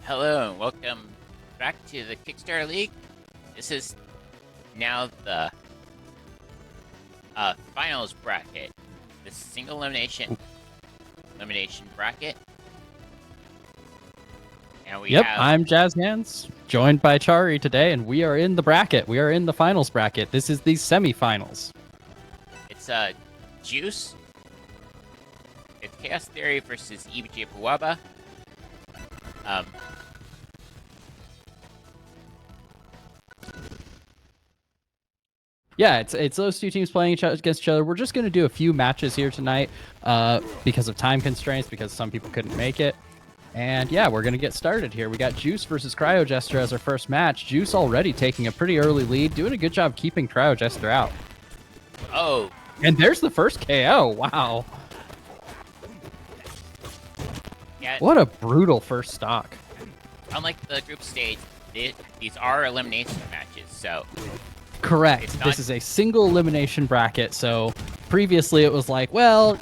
Hello and welcome back to the Kickstarter League. This is now the finals bracket, the single elimination bracket. And we Yep, have I'm Jazz Hands, joined by Chari today, and we are in the bracket. We are in the finals bracket. This is the semifinals. it's Juice. It's Chaos Theory versus Eeby, Jeeby, Wabaa. Yeah, it's those two teams playing against each other. We're just going to do a few matches here tonight because of time constraints, because some people couldn't make it. And yeah, we're going to get started here. We got Juice versus Cryo Jester as our first match. Juice already taking a pretty early lead, doing a good job keeping Cryo Jester out. Oh, And there's the first KO. Wow. yeah. What a brutal first stock. Unlike the group stage, these are elimination matches, so Correct. This is a single elimination bracket. So previously it was like, well,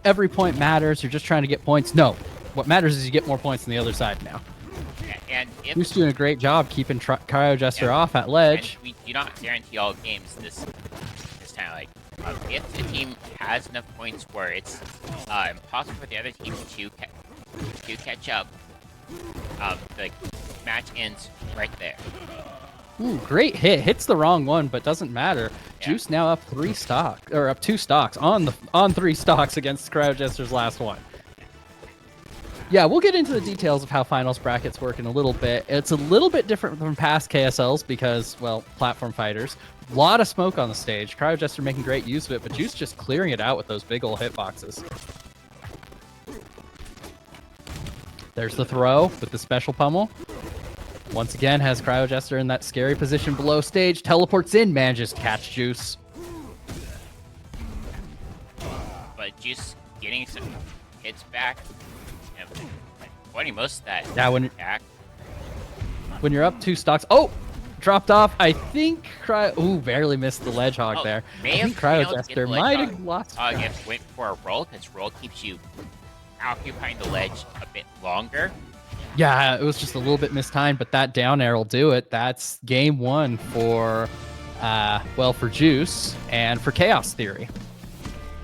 every point matters. You're just trying to get points. No, what matters is you get more points on the other side now. and if Who's doing a great job keeping Cryo Jester off at ledge. and we do not guarantee all games this time. Like, if the team has enough points where it's impossible for the other team to catch up, the match ends right there. Ooh, great hit. Hits the wrong one, but doesn't matter. Yeah. Juice now up up 2 stocks on 3 stocks against Cryo Jester's last one. Yeah, we'll get into the details of how finals brackets work in a little bit. It's a little bit different from past KSLs because, well, platform fighters. A lot of smoke on the stage. Cryo Jester making great use of it, but Juice just clearing it out with those big ol' hitboxes. There's the throw with the special pummel. Once again, has Cryo Jester in that scary position below stage. Teleports in, manages to catch Juice. But Juice getting some hits back and avoiding most of that attack. When you're up 2 stocks. Oh! Dropped off. I think Ooh, barely missed the ledge hog there. I think Cryo Jester might have lost. If went for a roll, because roll keeps you occupying the ledge a bit longer. Yeah, it was just a little bit mistimed, but that down air will do it. That's game 1 for, for Juice and for Chaos Theory.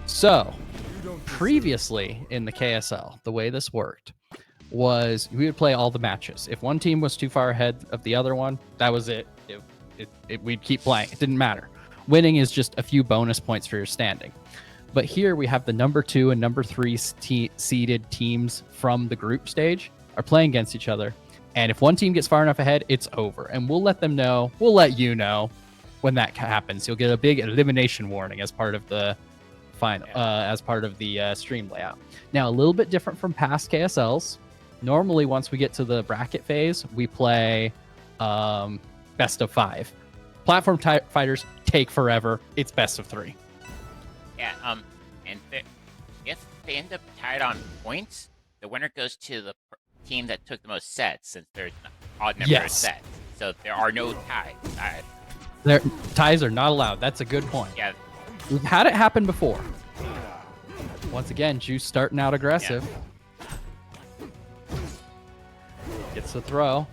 So, previously in the KSL, the way this worked was we would play all the matches. If one team was too far ahead of the other one, that was it. We'd keep playing. It didn't matter. Winning is just a few bonus points for your standing. But here we have the number 2 and number 3 seeded teams from the group stage are playing against each other. And if one team gets far enough ahead, it's over. And we'll let them know. We'll let you know when that happens. You'll get a big elimination warning as part of the final, as part of the stream layout. Now, a little bit different from past KSLs. Normally, once we get to the bracket phase, we play best of 5. Platform fighters take forever. It's best of 3. Yeah, and if they end up tied on points, the winner goes to the team that took the most sets, since there's an odd number of sets. So there are no ties. Ties are not allowed. That's a good point. Yeah. We've had it happen before. Once again, Juice starting out aggressive. Yeah. Gets the throw.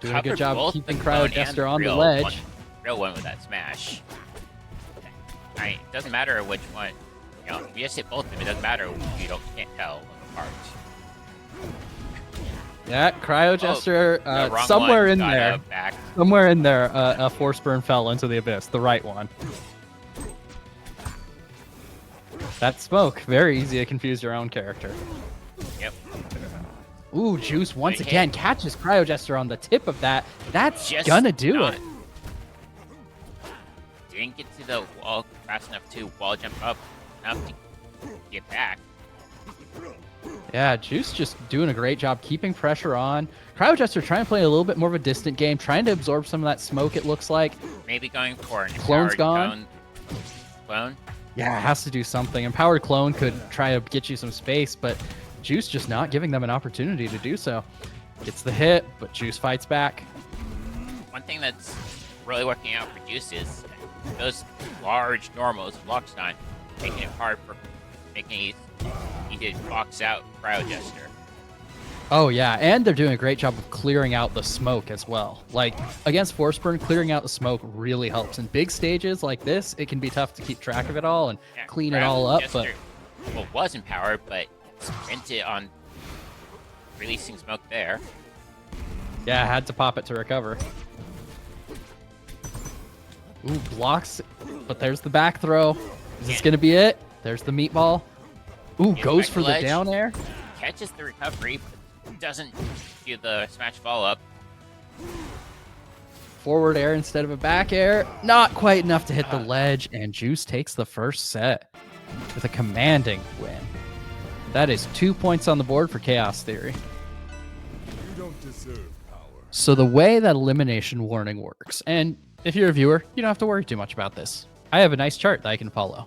Doing a good job keeping Cryo Cryo Jester on the ledge. Real one with that smash. I mean, it doesn't matter which one. You know, if you just hit both of them, it doesn't matter. You can't tell them apart. Yeah, Cryo Jester, somewhere in there. Somewhere in there, a force burn fell into the abyss. The right one. That smoke, very easy to confuse your own character. Yep. Ooh, Juice once again catches Cryo Jester on the tip of that. That's just gonna do it. Didn't get to the wall fast enough to wall jump up enough to get back. Yeah, Juice just doing a great job keeping pressure on. Cryo Jester trying to play a little bit more of a distant game, trying to absorb some of that smoke, it looks like. Maybe going for an Clone's gone. Clone? Yeah, it has to do something. Empowered Clone could try to get you some space, but Juice just not giving them an opportunity to do so. Gets the hit, but Juice fights back. One thing that's really working out for Juice is those large normals of Lockstein, making it hard for making it easy to box out Cryo Jester. Oh yeah, and they're doing a great job of clearing out the smoke as well. Like against Forceburn, clearing out the smoke really helps. In big stages like this, it can be tough to keep track of it all and Yeah, clean it all up. But well, was in power, but sprinted on releasing smoke there. yeah, I had to pop it to recover. Ooh, blocks, but there's the back throw. Is this gonna be it? There's the meatball. Ooh, goes for the down air. Catches the recovery, but doesn't do the smash follow-up. Forward air instead of a back air. Not quite enough to hit the ledge, and Juice takes the first set with a commanding win. That is 2 points on the board for Chaos Theory. You don't deserve power. So the way that elimination warning works, and if you're a viewer, you don't have to worry too much about this. I have a nice chart that I can follow.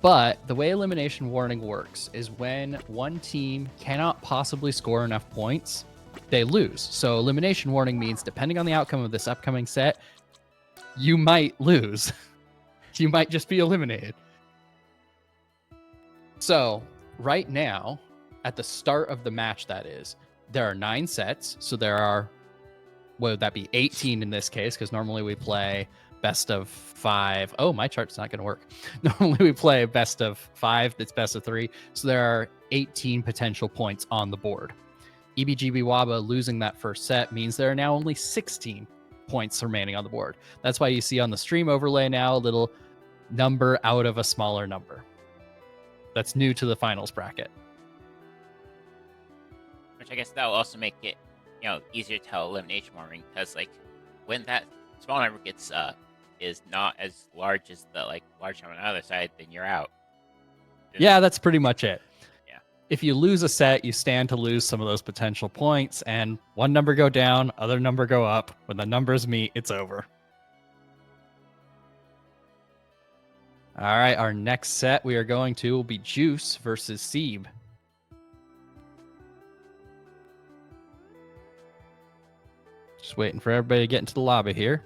But the way elimination warning works is when one team cannot possibly score enough points, they lose. So elimination warning means depending on the outcome of this upcoming set, you might lose. You might just be eliminated. So right now, at the start of the match, that is, there are 9 sets. So there are, what would that be, 18 in this case, because normally we play best of 5. Oh, my chart's not going to work. Normally we play best of 5. That's best of 3. So there are 18 potential points on the board. Eeby, Jeeby, Wabaa losing that first set means there are now only 16 points remaining on the board. That's why you see on the stream overlay now a little number out of a smaller number. That's new to the finals bracket. Which I guess that will also make it, easier to tell elimination warning, because like when that small number gets is not as large as the large number on the other side, then you're out. Yeah, that's pretty much it. Yeah. If you lose a set, you stand to lose some of those potential points, and one number go down, other number go up. When the numbers meet, it's over. All right, our next set we are going to will be Juice versus Seeb. Just waiting for everybody to get into the lobby here.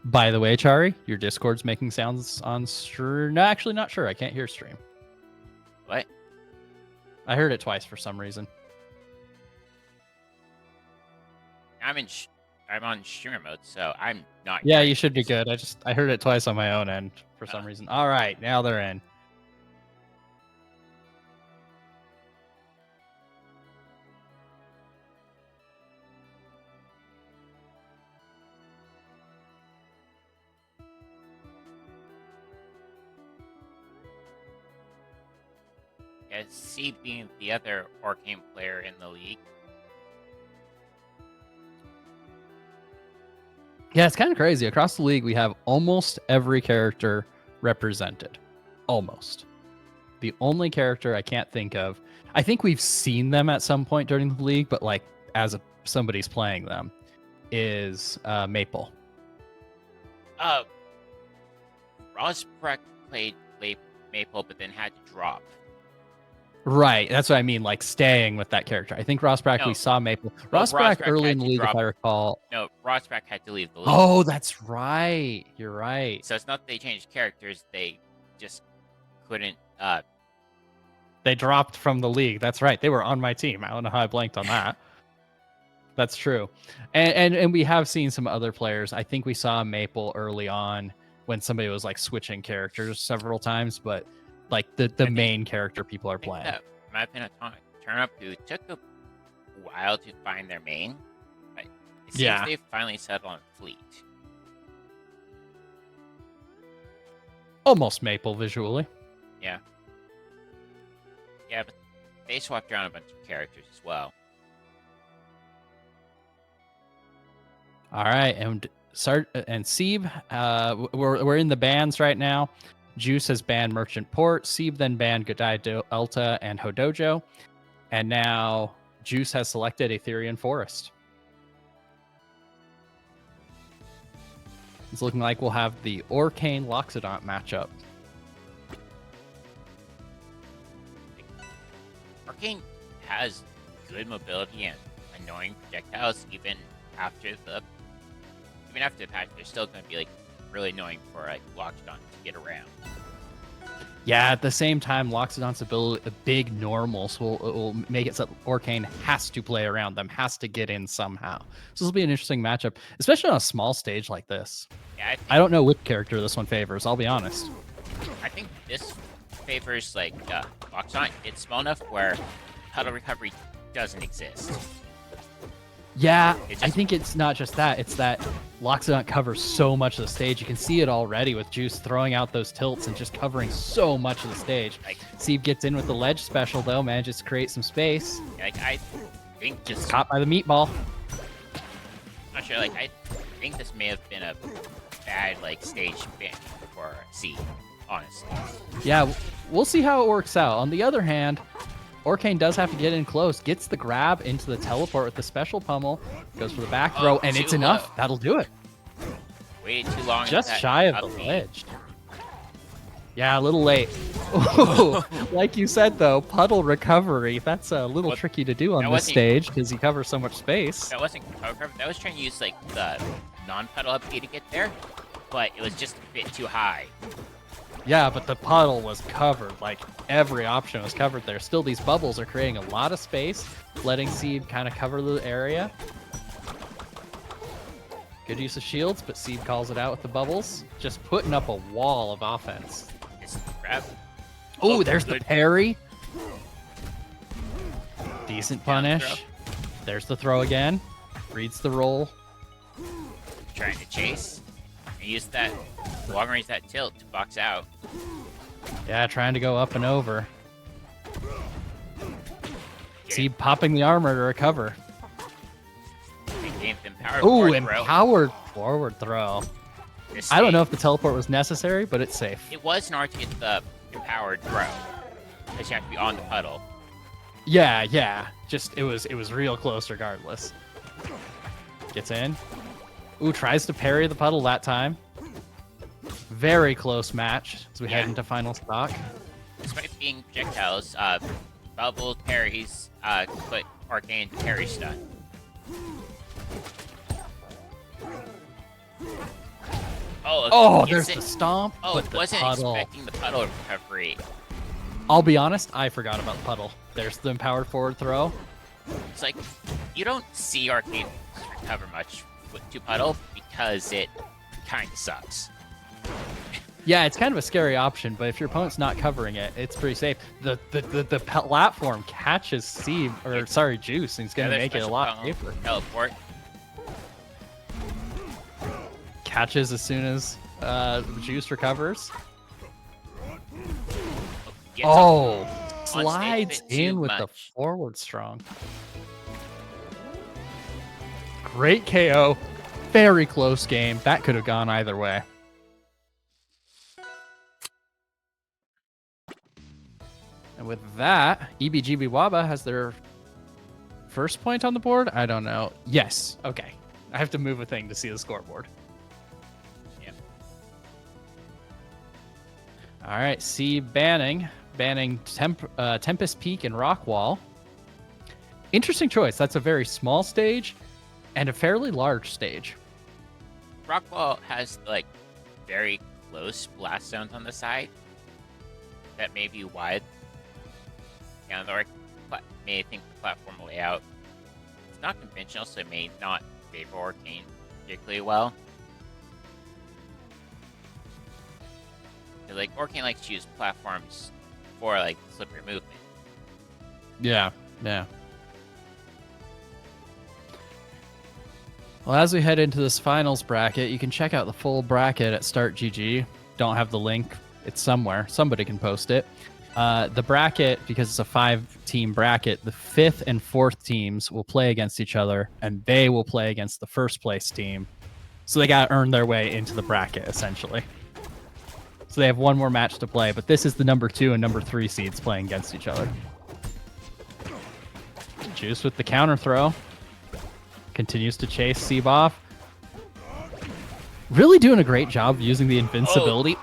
By the way, Chari, your Discord's making sounds on stream. No, actually not sure. I can't hear stream. What? I heard it twice for some reason. I'm on streamer mode, so I'm not. Yeah, you should be good. I heard it twice on my own end for some reason. All right, now they're in. As Seed being the other Arcane player in the league. Yeah, it's kind of crazy. Across the league, we have almost every character represented. Almost. The only character I can't think of, I think we've seen them at some point during the league, but like somebody's playing them, is Maple. Rosbreck played Maple, but then had to drop. Right, that's what I mean, like staying with that character. I think Rosbreck, we saw Maple. Rosbreck early in the league, if I recall. No, Rosbreck had to leave the league. Oh, that's right. You're right. So it's not that they changed characters, they just couldn't... They dropped from the league. That's right. They were on my team. I don't know how I blanked on that. That's true. And we have seen some other players. I think we saw Maple early on when somebody was like switching characters several times, but like the main character people are playing. That might have been a turn-up who took a while to find their main, but it seems they finally settled on Fleet. Almost Maple visually. Yeah. Yeah, but they swapped around a bunch of characters as well. All right, and Seeb, we're in the bans right now. Juice has banned Merchant Port. Seeb then banned Godai Delta and Hodojo. And now Juice has selected Aetherian Forest. It's looking like we'll have the Orcane Loxodont matchup. Arcane has good mobility and annoying projectiles even after the patch. They're still going to be like really annoying for like Loxodont to get around. Yeah, at the same time, Loxodon's ability, a big normal, so it will make it so Orcane has to play around them, has to get in somehow. So this will be an interesting matchup, especially on a small stage like this. Yeah, I don't know which character this one favors, I'll be honest. I think this favors like Loxodon. It's small enough where puddle recovery doesn't exist. Yeah, It I just- think it's not just that. It's that Loxodon covers so much of the stage. You can see it already with Juice throwing out those tilts and just covering so much of the stage. Like, Sieve gets in with the ledge special, though, manages to create some space. like I think Just caught by the meatball. not sure. Like I think this may have been a bad like stage ban for C. Honestly, Yeah, we'll see how it works out. On the other hand, Orcane does have to get in close, gets the grab into the teleport with the special pummel, goes for the back throw, and it's too enough. low. That'll do it. waited too long. Just that shy of up the B. ledge. Yeah, a little late. Ooh, like you said, though, puddle recovery. That's a little Well, tricky to do on that this wasn't- stage because he covers so much space. That wasn't cover. That was trying to use like the non-puddle up B to get there, but it was just a bit too high. Yeah, but the puddle was covered. Like, every option was covered there. Still, these bubbles are creating a lot of space, letting Seed kind of cover the area. Good use of shields, but Seed calls it out with the bubbles. Just putting up a wall of offense. Just grab. Oh, there's the good. parry. Decent Down punish. There's the throw again. Reads the roll. Trying to chase. And use that long range that tilt to box out. Yeah, trying to go up and over. Seed popping the armor to recover. And gained the empowered Oh, forward throw. empowered forward throw. This I don't know stage, if the teleport was necessary, but it's safe. It was in order to get the empowered throw. Because you have to be on the puddle. Yeah. Just it was real close regardless. Gets in. Ooh, tries to parry the puddle that time. Very close match as we head Yeah. into final stock. Despite being projectiles, bubble parries put Arcane to parry stun. Oh, gets there's it. the stomp, Oh, but the wasn't puddle. expecting the puddle recovery. I'll be honest, I forgot about the puddle. There's the empowered forward throw. It's like you don't see Arcane recover much with two puddle because it kind of sucks. Yeah, it's kind of a scary option, but if your opponent's not covering it, it's pretty safe. The platform catches Steve, or sorry, Juice, and it's going to Another make it a special lot pummel, safer. Teleport. Catches as soon as Juice recovers. Gets Oh, on slides stage a bit too in with the much. forward strong. Great KO. Very close game. That could have gone either way. And with that, Eeby, Jeeby, Wabaa has their first point on the board? I don't know. Yes. Okay. I have to move a thing to see the scoreboard. Yep. All right. C banning Tempest Peak and Rockwall. Interesting choice. That's a very small stage and a fairly large stage. Rockwall has like very close blast zones on the side. That may be wide. And or may think the platform layout. It's not conventional, so it may not favor Arcane particularly well. Like Arcane likes to use platforms for like slippery movement. Yeah. Well, as we head into this finals bracket, you can check out the full bracket at Start GG. Don't have the link. It's somewhere. Somebody can post it. The bracket, because it's a 5-team bracket, the 5th and 4th teams will play against each other, and they will play against the first place team. So they got to earn their way into the bracket, essentially. So they have one more match to play, but this is the number 2 and number 3 seeds playing against each other. Juice with the counter throw. Continues to chase Sieve off. Really doing a great job using the invincibility.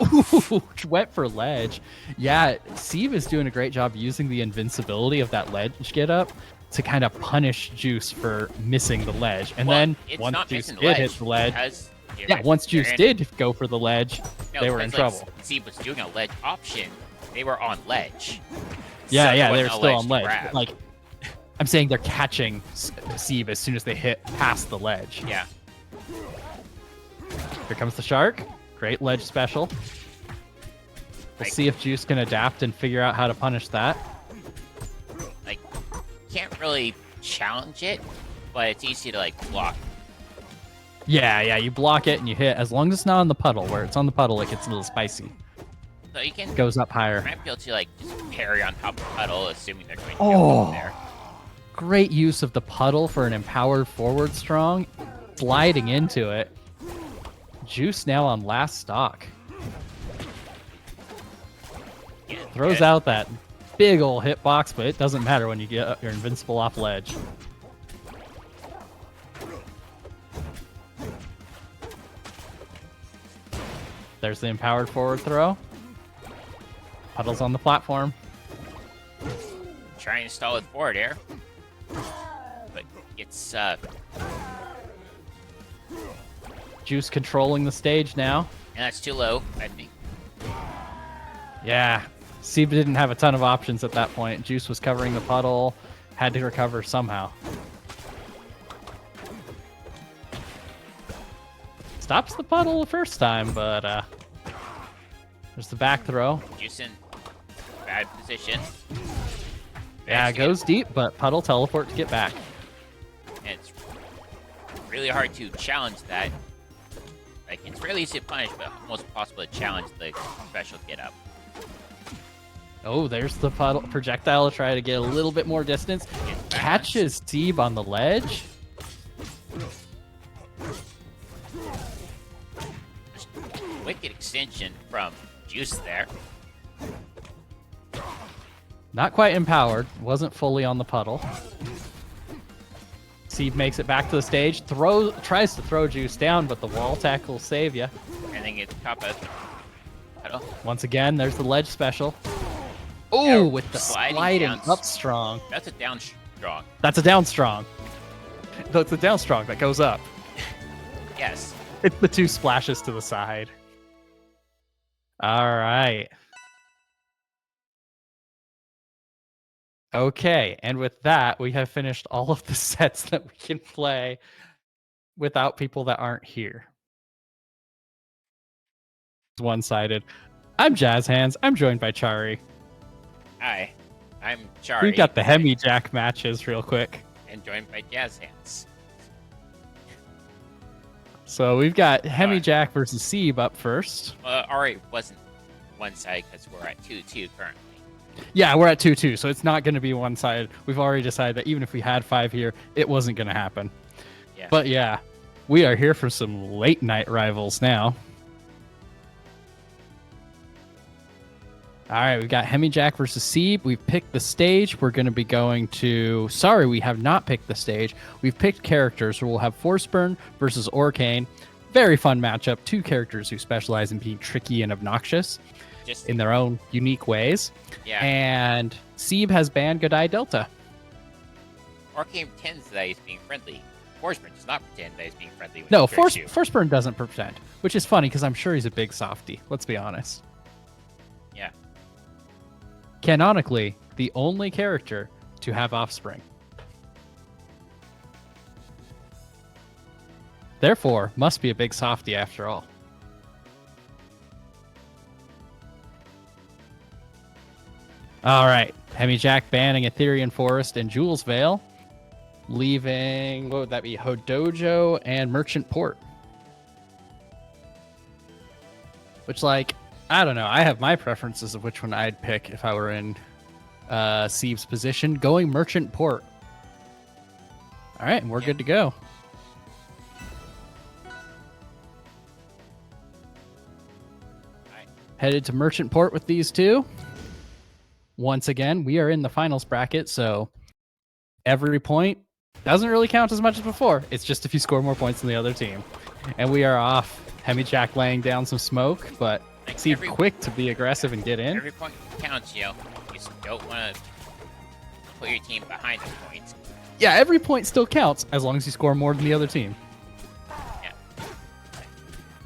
Ooh, wet for ledge. Yeah, Sieve is doing a great job using the invincibility of that ledge get up to kind of punish Juice for missing the ledge. And Well, then it's once not Juice missing the did ledge. hit the ledge, It has Yeah, once Juice did go for the ledge, they were in trouble. Zeeb was doing a ledge option. They were on ledge. Yeah, So yeah, there they were wasn't a still on to ledge. grab. Like, I'm saying they're catching Zeeb as soon as they hit past the ledge. Yeah. Here comes the shark. Great ledge special. We'll see if Juice can adapt and figure out how to punish that. Like, can't really challenge it, but it's easy to like block. Yeah, you block it and you hit. As long as it's not on the puddle. Where it's on the puddle, it gets a little spicy. So you can Goes up higher. You might be able to like just parry on top of the puddle, assuming they're going to Oh. go there. Great use of the puddle for an empowered forward strong. Sliding into it. Juice now on last stock. Yeah, Throws good. out that big old hitbox, but it doesn't matter when you get you're invincible off ledge. There's the empowered forward throw. Puddle's on the platform. Trying to stall with forward air, but it's Juice controlling the stage now. and that's too low, I think. Yeah, Zeeb didn't have a ton of options at that point. Juice was covering the puddle, had to recover somehow. Stops the puddle the first time, but there's the back throw. Juice in bad position. Yeah, it goes deep, but puddle teleport to get back. And it's really hard to challenge that. Like, it's really easy to punish, but almost impossible to challenge the special get up. Oh, there's the puddle projectile to try to get a little bit more distance. Catches Zeeb on the ledge. Wicked extension from Juice there. Not quite empowered. Wasn't fully on the puddle. Zeeb makes it back to the stage. Tries to throw Juice down, but the wall tackle will save you. And then gets top of puddle. Once again, there's the ledge special. Oh, with the sliding sliding down. up strong. That's a down strong. That's a down strong. That's a down strong that goes up. Yes. It's the two splashes to the side. All right. Okay, and with that, we have finished all of the sets that we can play without people that aren't here. It's one-sided. I'm Jazz Hands. I'm joined by Chari. Hi, I'm Chari. We've got the Hemi Jack matches real quick. And joined by Jazz Hands. So we've got Hemi Jack versus Zeeb up first. Alright, wasn't one side because we're at 2-2 currently. Yeah, we're at 2-2, so it's not going to be one-sided. We've already decided that even if we had 5 here, it wasn't going to happen. Yeah. But yeah, we are here for some late-night rivals now. All right, we've got Hemi Jack versus Zeeb. We've picked the stage. We're going to be going to... Sorry, we have not picked the stage. We've picked characters. So we'll have Forceburn versus Orcane. Very fun matchup. 2 characters who specialize in being tricky and obnoxious Just in their own unique ways. yeah. And Zeeb has banned Godai Delta. Orcane pretends that he's being friendly. Forceburn does not pretend that he's being friendly. When No, he tricks you. Forceburn doesn't pretend, which is funny because I'm sure he's a big softie. Let's be honest. Yeah. Canonically, the only character to have offspring. Therefore, must be a big softie after all. All right, Hemi Jack banning Etherean Forest and Jules Vale, leaving, what would that be, Hodojo and Merchant Port. Which, like, I don't know. I have my preferences of which one I'd pick if I were in Zeeb's position. Going Merchant Port. All right, and we're good to go. Headed to Merchant Port with these two. Once again, we are in the finals bracket, so every point doesn't really count as much as before. It's just if you score more points than the other team. And we are off. Hemi Jack laying down some smoke, but Like Zeeb quick to be aggressive and get in. Every point counts, you know. You just don't want to put your team behind the points. Yeah, every point still counts as long as you score more than the other team. Yeah.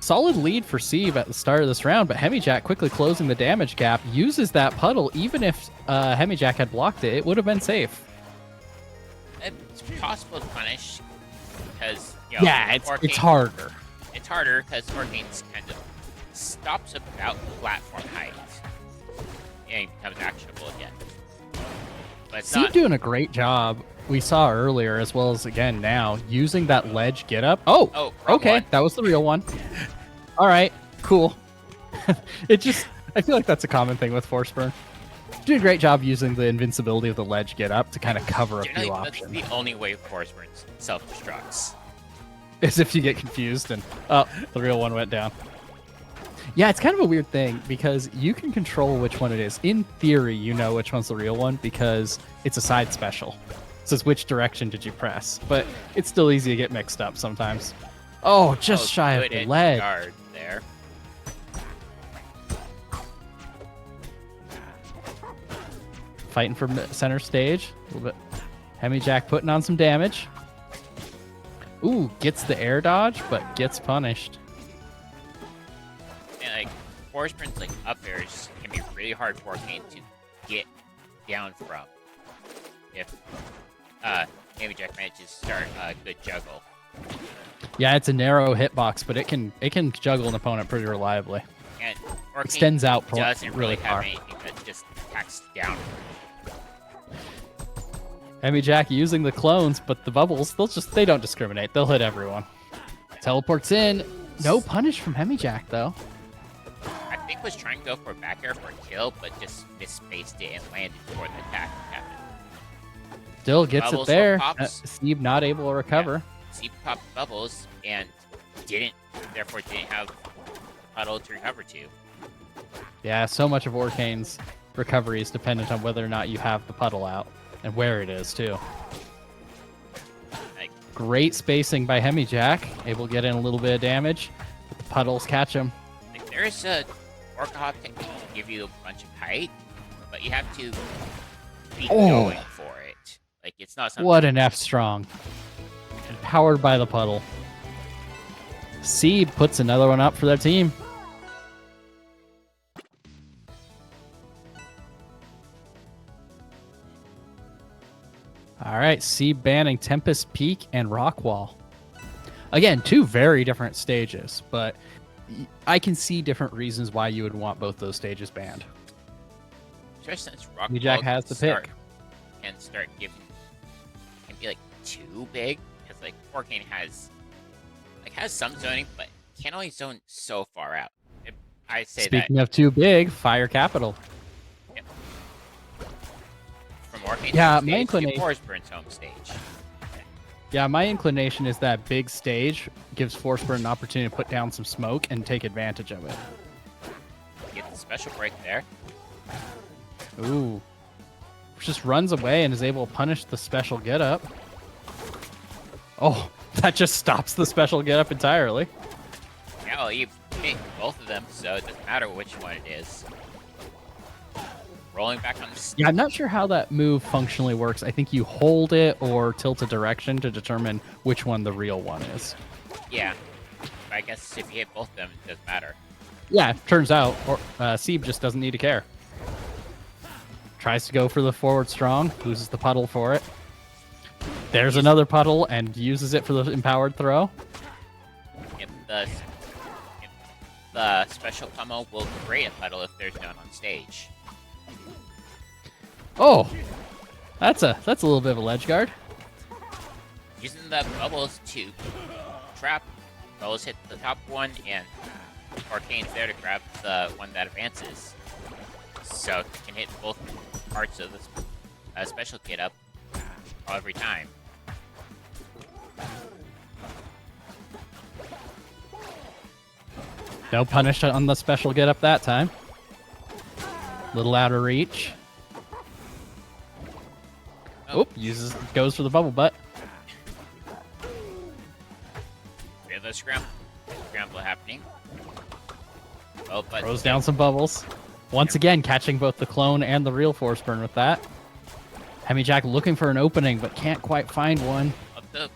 Solid lead for Seeb at the start of this round, but Hemijack quickly closing the damage gap, uses that puddle. Even if Hemijack had blocked it, it would have been safe. It's possible to punish because, you know, Yeah, it's Orchid- harder. It's harder because Orcane's kind of stops about platform height and it becomes actionable again. But it's Seeb not. doing a great job. We saw earlier, as well as again now, using that ledge get up. Oh, Wrong okay, one. that was the real one. All right, cool. I feel like that's a common thing with Force Burn. Doing a great job using the invincibility of the ledge get up to kind of cover a Generally, few that's options. the only way Force Burn self-destructs. As if you get confused and, oh, the real one went down. Yeah, it's kind of a weird thing because you can control which one it is. In theory, you know which one's the real one because it's a side special. It says which direction did you press, but it's still easy to get mixed up sometimes. Oh, just shy of Good the edge ledge. guard there. Fighting for center stage. A little bit. Hemijack putting on some damage. Ooh, gets the air dodge, but gets punished. And like Force Burn's like up airs can be really hard for Arcane to get down from if Jack manages to start a good juggle. Yeah, it's a narrow hitbox, but it can juggle an opponent pretty reliably. And Arcane Extends out doesn't really really have far. anything that just attacks down. Hemijack using the clones, but the bubbles, they don't discriminate. They'll hit everyone. Teleports in. No punish from Hemijack, though. I think was trying to go for a back air for a kill, but just misspaced it and landed before the attack happened. Still gets Bubbles it there. pops. Steve not able to recover. He popped bubbles and therefore didn't have puddle to recover to. Yeah, so much of Orcane's recovery is dependent on whether or not you have the puddle out and where it is, too. Like, Great spacing by Hemijack. Able to get in a little bit of damage. But the puddles catch him. like there's a Orca Hop technique to give you a bunch of height, but you have to be going for it. Like it's not something. What an F strong. Powered by the puddle. Seeb puts another one up for their team. All right, Seeb banning Tempest Peak and Rockwall. Again, two very different stages, but I can see different reasons why you would want both those stages banned. Especially since Rock Jack has the pick. Can start giving can be like too big because like Orcane has some zoning, but can only zone so far out. I say Speaking of too big, Fire Capital. from Orcane's Yeah, home my stage inclination- to Force Burn's home stage. Yeah, my inclination is that big stage gives Forceburn an opportunity to put down some smoke and take advantage of it. Get the special break there. Ooh. Just runs away and is able to punish the special get-up. Oh, that just stops the special get-up entirely. Yeah, well, you hit both of them, so it doesn't matter which one it is. Rolling back on the Yeah, I'm not sure how that move functionally works. I think you hold it or tilt a direction to determine which one the real one is. Yeah. But I guess if you hit both of them, it doesn't matter. Yeah, turns out Seeb just doesn't need to care. Tries to go for the forward strong, loses the puddle for it. There's another puddle and uses it for the empowered throw. If the special pummel will create a puddle if there's none on stage. Oh, that's a little bit of a ledge guard. Using the bubbles to trap, bubbles hit the top one, and Arcane's there to grab the one that advances. So it can hit both parts of the special get up every time. No punish on the special get up that time. Little out of reach. Oh, Goes for the bubble butt. we have a scramble happening. Oh, but Throws down some bubbles. Once again, catching both the clone and the real force burn with that. Hemijack looking for an opening, but can't quite find one. of the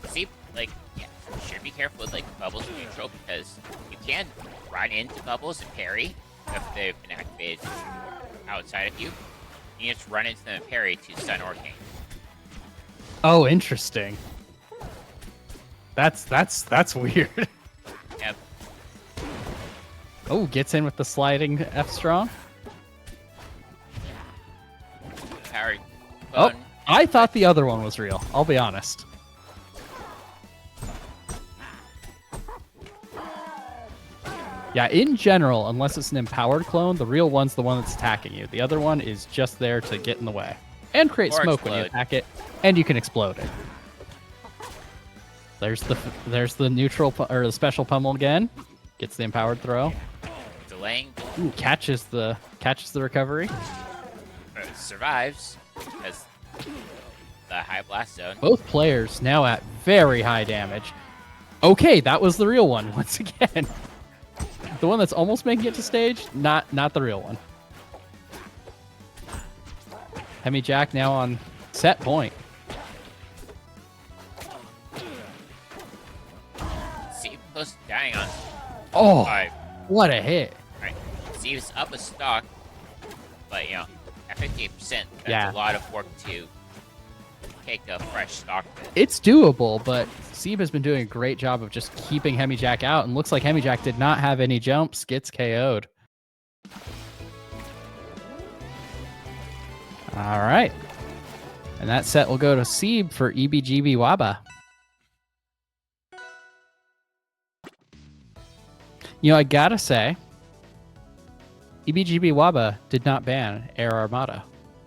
see, like, yeah, should be careful with like bubbles and neutral because you can run into bubbles and parry if they've been activated outside of you. You just run into them and parry to stun or cane. Oh, interesting. That's weird. Yep. Oh, gets in with the sliding F strong. Power Oh, bone. I thought the other one was real. I'll be honest. Yeah, in general, unless it's an empowered clone, the real one's the one that's attacking you. The other one is just there to get in the way and create Or smoke when you explode. attack it, and you can explode it. There's the neutral or the special pummel again. Gets the empowered throw. Delaying. Ooh, catches the recovery. Survives as the high blast zone. Both players now at very high damage. Okay, that was the real one once again. The one that's almost making it to stage, not the real one. Hemi Jack now on set point. Steve close to dying on. Oh, Alright, what a hit. Steve's up a stock, but you know, at 58%, that's Yeah. a lot of work to take a fresh stock. It's doable, but Seeb has been doing a great job of just keeping Hemi Jack out, and looks like Hemi Jack did not have any jumps, gets KO'd. All right. And that set will go to Seeb for Eeby, Jeeby, Wabaa. You know, I gotta say, Eeby, Jeeby, Wabaa did not ban Air Armada.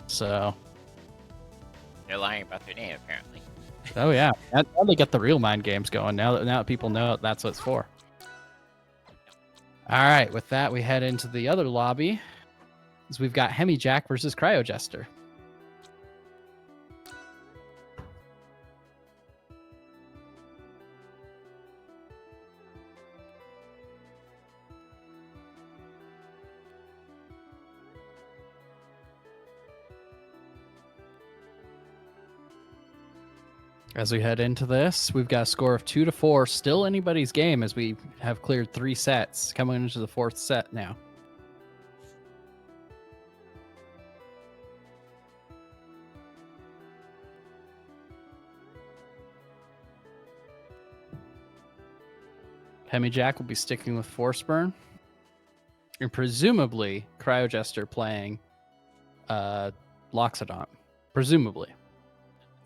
So, They're lying about their name, apparently. oh yeah, now they get the real mind games going. Now that people know that's what it's for. All right, with that, we head into the other lobby. As we've got Hemi Jack versus Cryo Jester. As we head into this, we've got a score of 2-4, still anybody's game as we have cleared 3 sets, coming into the 4th set now. Hemi Jack will be sticking with Force Burn, and presumably Cryo Jester playing Loxodont. Presumably.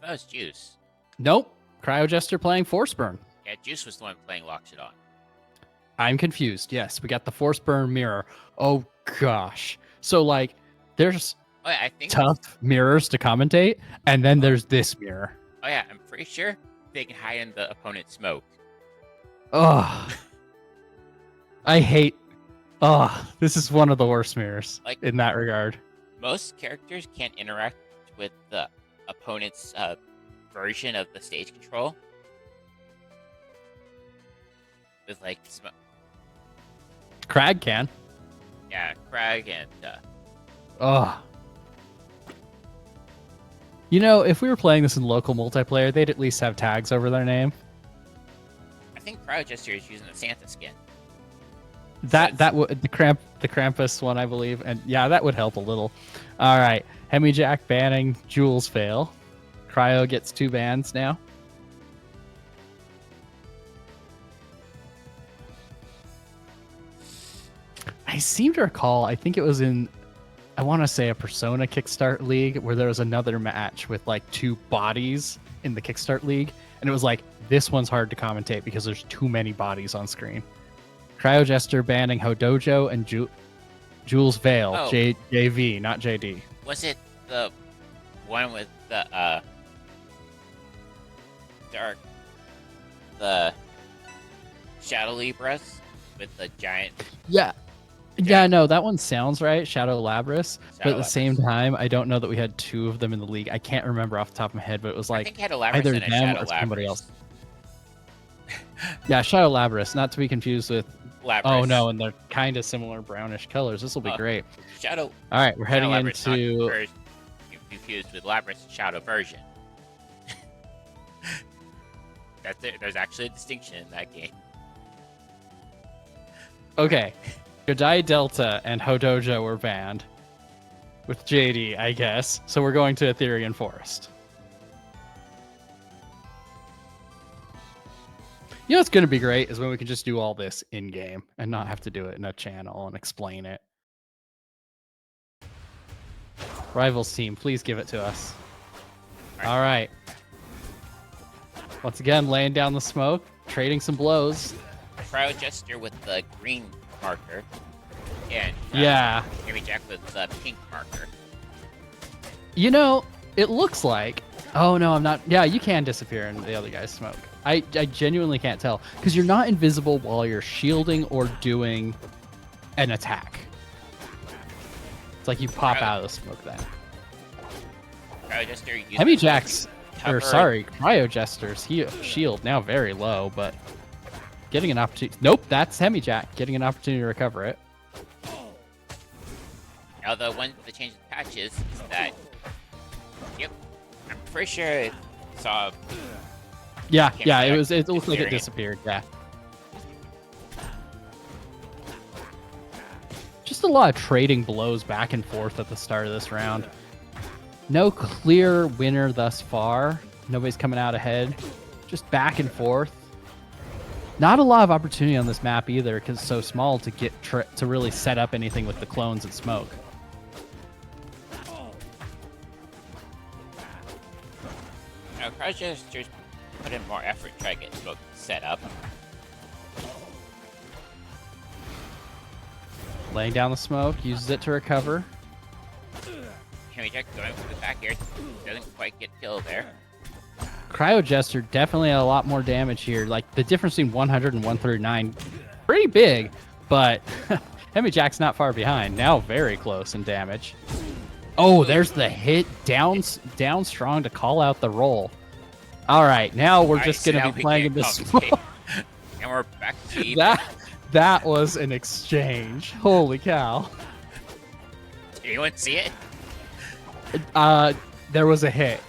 That was Juice. Nope. Cryo Jester playing Force Burn. Yeah, Juice was the one playing Loxodon. I'm confused. Yes, we got the Force Burn mirror. Oh gosh. So like there's Oh yeah, I think. tough mirrors to commentate, and then there's this mirror. Oh yeah, I'm pretty sure they can hide in the opponent's smoke. Oh. I hate this is one of the worst mirrors Like- in that regard. Most characters can't interact with the opponent's version of the stage control. With like smoke. Crag can. Yeah, Crag and Oh. You know, if we were playing this in local multiplayer, they'd at least have tags over their name. I think Cryo Jester is using the Santa skin. That would the Krampus one, I believe, and yeah, that would help a little. All right, Hemi Jack banning Jules fail. Cryo gets 2 bans now. I seem to recall, I think it was in, I want to say a Persona Kickstart League, where there was another match with like 2 bodies in the Kickstart League, and it was like, this one's hard to commentate because there's too many bodies on screen. Cryo Jester banning Hodojo and Jules Vale, Oh. JV, not JD. Was it the one with the Shadow Libras with the giant Yeah. Yeah, no, that one sounds right, Shadow Labris. But Shadow at the same Labras? time, I don't know that we had 2 of them in the league. I can't remember off the top of my head, but it was I like think it had a Labras either and a them Shadow or somebody Labras. else. Yeah, Shadow Labris, not to be confused with. Labras. Oh no, and they're kind of similar brownish colors. This will be Oh. great. Shadow. All right, we're heading Shadow Labras, not into. confused with Labras Shadow version. That's it. There's actually a distinction in that game. Okay. Godai Delta and Hodojo were banned. With JD, I guess. So we're going to Ethereum Forest. You know what's going to be great is when we can just do all this in-game and not have to do it in a channel and explain it. Rivals team, please give it to us. All right. Once again, laying down the smoke, trading some blows. Cryo Jester with the green marker. And Yeah. Jimmy Jack with the pink marker. You know, it looks like... Oh, no, I'm not... Yeah, you can disappear in the other guy's smoke. I genuinely can't tell. Because you're not invisible while you're shielding or doing an attack. It's like you pop out of the smoke then. Cryo Jester used Heavy Jack's... cover- Or, sorry, Cryo Jester's shield now very low, but... Getting an opportunity... Nope, that's Hemi Jack. Getting an opportunity to recover it. Now the change of patches is that. Yep, I'm pretty sure it saw. Yeah, Can't yeah, see it it was. It looked like it disappearing. disappeared. Yeah. Just a lot of trading blows back and forth at the start of this round. No clear winner thus far. Nobody's coming out ahead. Just back and forth. Not a lot of opportunity on this map either, because it's so small to get to really set up anything with the clones and smoke. Now, Cryo Jester's put in more effort to try to get smoke set up. Laying down the smoke, uses it to recover. Henry Jack going for the back air, doesn't quite get killed there. Cryo Jester definitely had a lot more damage here. Like, the difference between 100 and 139, pretty big, but Hemi Jack's not far behind. Now very close in damage. Oh, there's the hit down strong to call out the roll. All right, now we're just going to be playing in this. And we're back to even. That was an exchange. Holy cow. Did anyone see it? There was a hit.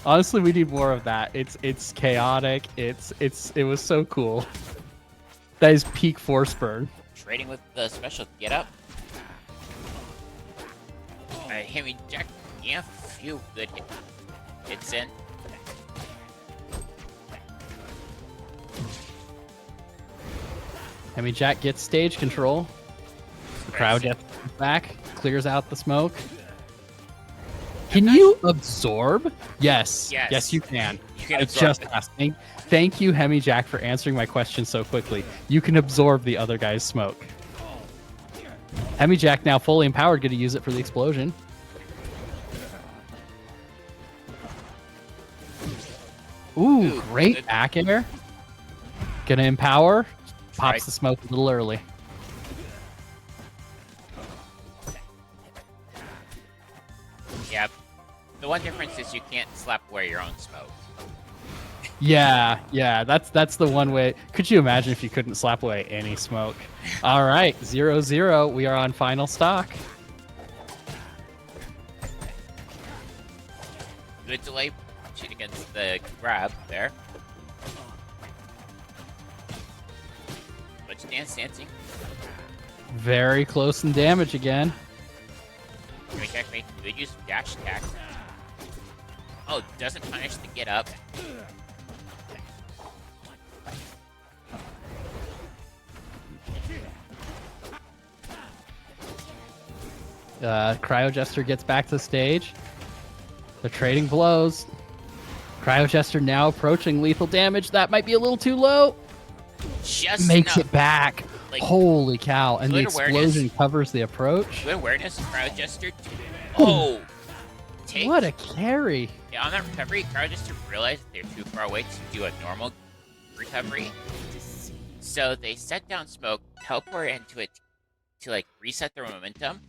Honestly, we need more of that. It's chaotic. It was so cool. That is peak force burn. Trading with the special get up. Henry Jack, yeah, few good hits in. Hemi Jack gets stage control. The crowd gets back, clears out the smoke. Can you absorb? Yes. Yes, you can. You can I absorb just it. asking. Thank you, Hemi Jack, for answering my question so quickly. You can absorb the other guy's smoke. Hemi Jack, now fully empowered, going to use it for the explosion. Ooh, great good. back air. Gonna empower. Pops Right. the smoke a little early. Yeah. The one difference is you can't slap away your own smoke. Yeah, that's the one way. Could you imagine if you couldn't slap away any smoke? All right, 0-0. We are on final stock. Good delay shoot against the grab there. Much dancing. Very close in damage again. Henry Jack makes good use of dash attack. Oh, doesn't punish the get up. Cryo Jester gets back to the stage. They're trading blows. Cryo Jester now approaching lethal damage. That might be a little too low. Just Makes enough. it back. Like, Holy cow. And the good explosion awareness. covers the approach. Good awareness, Cryo Jester. Oh! Take. What a carry. Yeah, on that recovery, Cryo Jester realized they're too far away to do a normal recovery. So they set down smoke, teleport into it to like reset their momentum.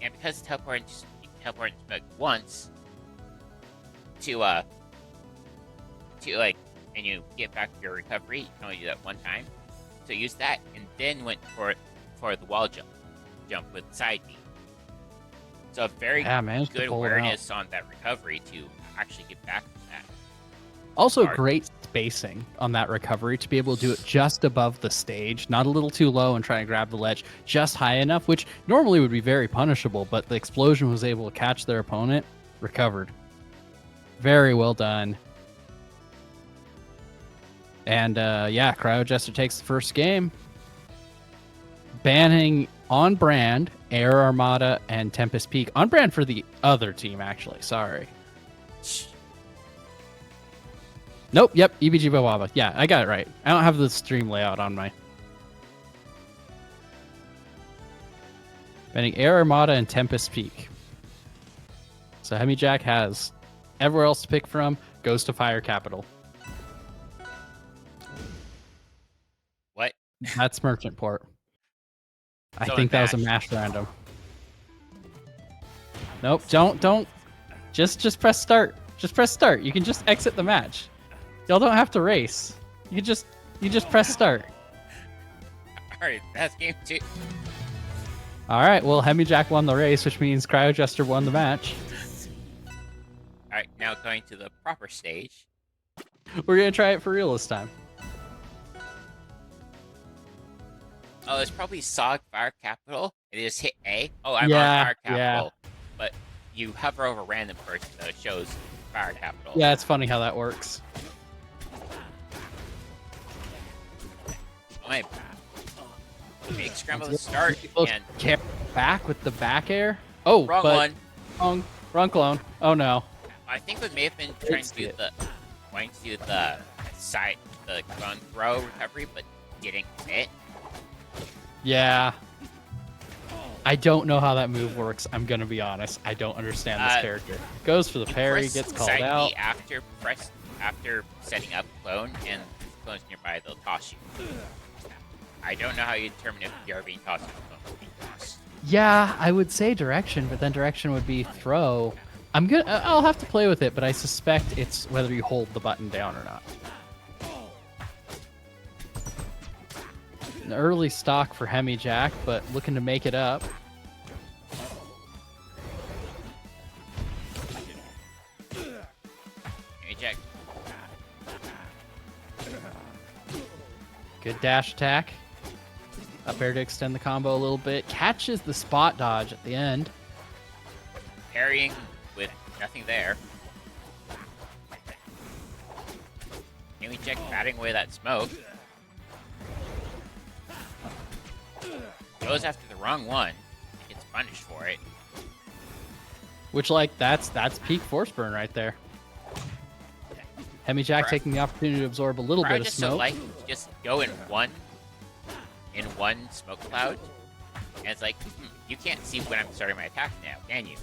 And because you teleport into smoke once to like, and you get back your recovery, you can only do that one time. So use that and then went for the wall jump with side B. So a very Yeah, managed to good pull it out. awareness on that recovery to actually get back from that. Also, Hard. great spacing on that recovery to be able to do it just above the stage, not a little too low and try and grab the ledge, just high enough, which normally would be very punishable, but the explosion was able to catch their opponent, recovered. Very well done. And yeah, Cryo Jester takes the first game. Banning on brand, Air Armada, and Tempest Peak. On brand for the other team, actually. Sorry. Nope, yep, Eeby, Jeeby, Wabaa. Yeah, I got it right. I don't have the stream layout on my... Banning Air Armada and Tempest Peak. So Hemi Jack has everywhere else to pick from, goes to Fire Capital. What? That's Merchant Port. I So think that was a Mash. mash random. Nope, don't. Just press start. Just press start. You can just exit the match. Y'all don't have to race. You just press start. All right, that's game 2. All right, well, Hemi Jack won the race, which means Cryo Jester won the match. All right, now going to the proper stage. We're gonna try it for real this time. Oh, it's probably Sog Fire Capital. It just hit A. Oh, I'm Yeah, on Fire yeah. Capital. But you hover over random first, so it shows Fire Capital. Yeah, it's funny how that works. Oh, my big scramble to start, and Carry back with the back air. Oh, wrong but one. wrong clone. Oh no. I think we may have been trying to do the side, the gun throw recovery, but didn't hit. Yeah. I don't know how that move works. I'm gonna be honest. I don't understand this character. Goes for the parry, Press gets called side out. B after setting up clone, and clone's nearby, they'll toss you. I don't know how you determine if you're being tossed or the clone being tossed. Yeah, I would say direction, but then direction would be throw. I'll have to play with it, but I suspect it's whether you hold the button down or not. An early stock for Hemi Jack, but looking to make it up. Hey, Jack. Good dash attack. Up air to extend the combo a little bit. Catches the spot dodge at the end. Parrying with nothing there. Amy Jack batting away that smoke. Goes after the wrong one. Gets punished for it. Which, like, that's peak force burn right there. Hemi Jack taking the opportunity to absorb a little bit of just smoke. so like just go in one smoke cloud, and it's like you can't see when I'm starting my attack now, can you?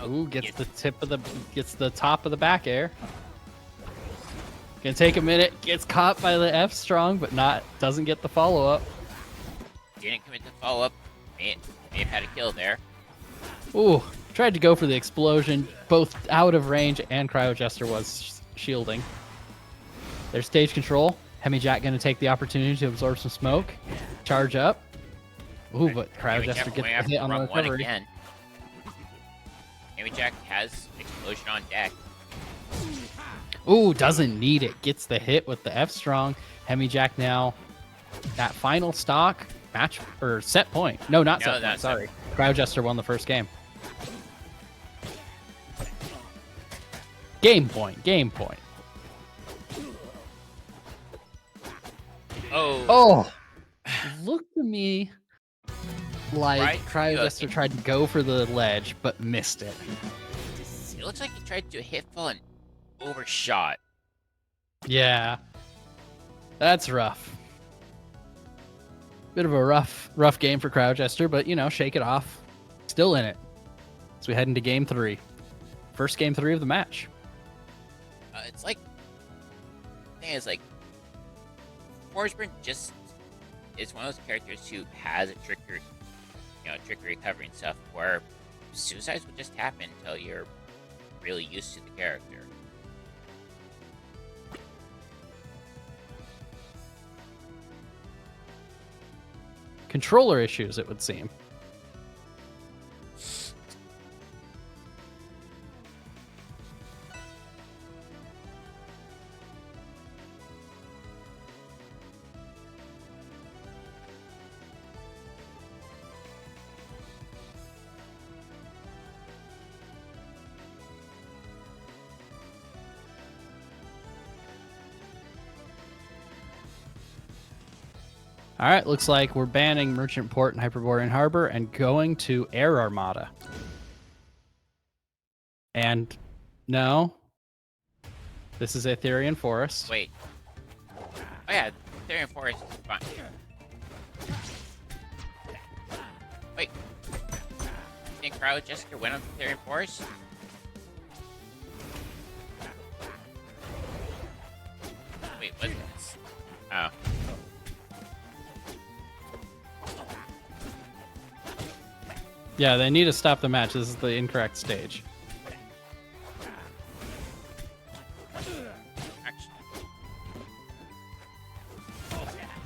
Ooh, gets the top of the back air. Gonna take a minute. Gets caught by the F strong, but doesn't get the follow up. Didn't commit to follow up. May have had a kill there. Ooh, tried to go for the explosion, both out of range and Cryo Jester was shielding. There's stage control. Hemi Jack gonna take the opportunity to absorb some smoke. Charge up. Ooh, but Cryo Amy Jester Jack gets going the after hit on the wrong one recovery. again. Amy Jack has explosion on deck. Ooh, doesn't need it. Gets the hit with the F strong. Hemi Jack now. That final stock match or set point. No, not set point. Sorry. Cryo Jester won the first game. Game point. Game point. Oh. Look to me like Right? Cryo Jester tried to go for the ledge, but missed it. It looks like he tried to hit fall and overshot. Yeah. That's rough. Bit of a rough game for Cryo Jester, but shake it off. Still in it. So we head into game 3. First game 3 of the match. It's like, the thing is like, Forsberg just is one of those characters who has a trickery recovery and stuff, where suicides would just happen until you're really used to the character. Controller issues, it would seem. All right, looks like we're banning Merchant Port and Hyperborean Harbor and going to Air Armada. And no, this is Aetherian Forest. Wait. Oh yeah, Therian Forest is fine. Wait. You think Cryo Jester went on Therian Forest? Wait, what's this? Oh. Yeah, they need to stop the match. This is the incorrect stage. Actually,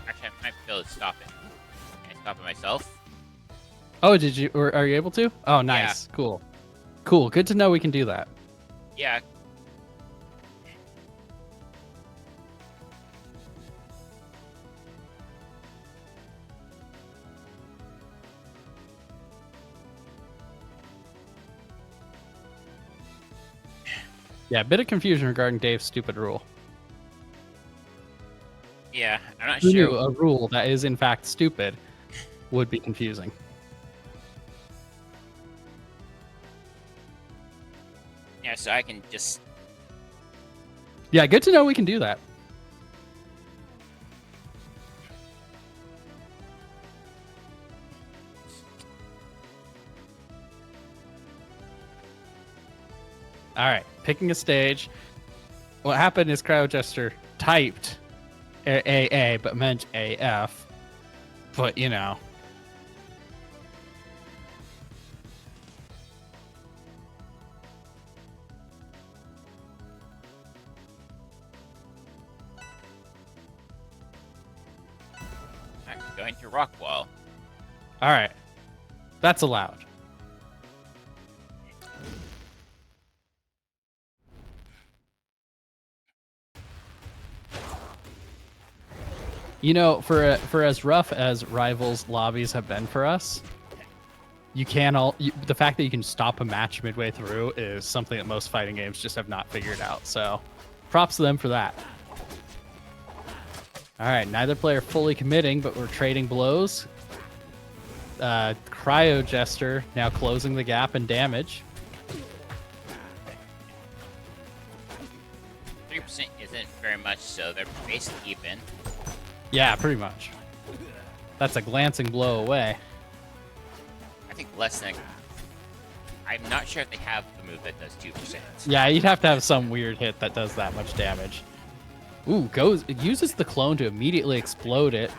I might be able to stop it. Can I stop it myself? Oh, did you? Or are you able to? Oh, nice. Yeah. Cool. Cool. Good to know we can do that. Yeah. Yeah, a bit of confusion regarding Dave's stupid rule. Yeah, I'm not Who knew sure. a rule that is in fact stupid would be confusing. Yeah, so I can just... Yeah, good to know we can do that. All right, picking a stage. What happened is Cryojester typed AA but meant AF. But, you know. I'm going to rock wall. All right. That's allowed. You know, for as rough as Rivals lobbies have been for us, you can the fact that you can stop a match midway through is something that most fighting games just have not figured out. So, props to them for that. All right, neither player fully committing, but we're trading blows. Cryo Jester now closing the gap in damage. 3% isn't very much, so they're basically even. Yeah, pretty much. That's a glancing blow away. I think less than... I'm not sure if they have the move that does 2%. Yeah, you'd have to have some weird hit that does that much damage. Ooh, it uses the clone to immediately explode it.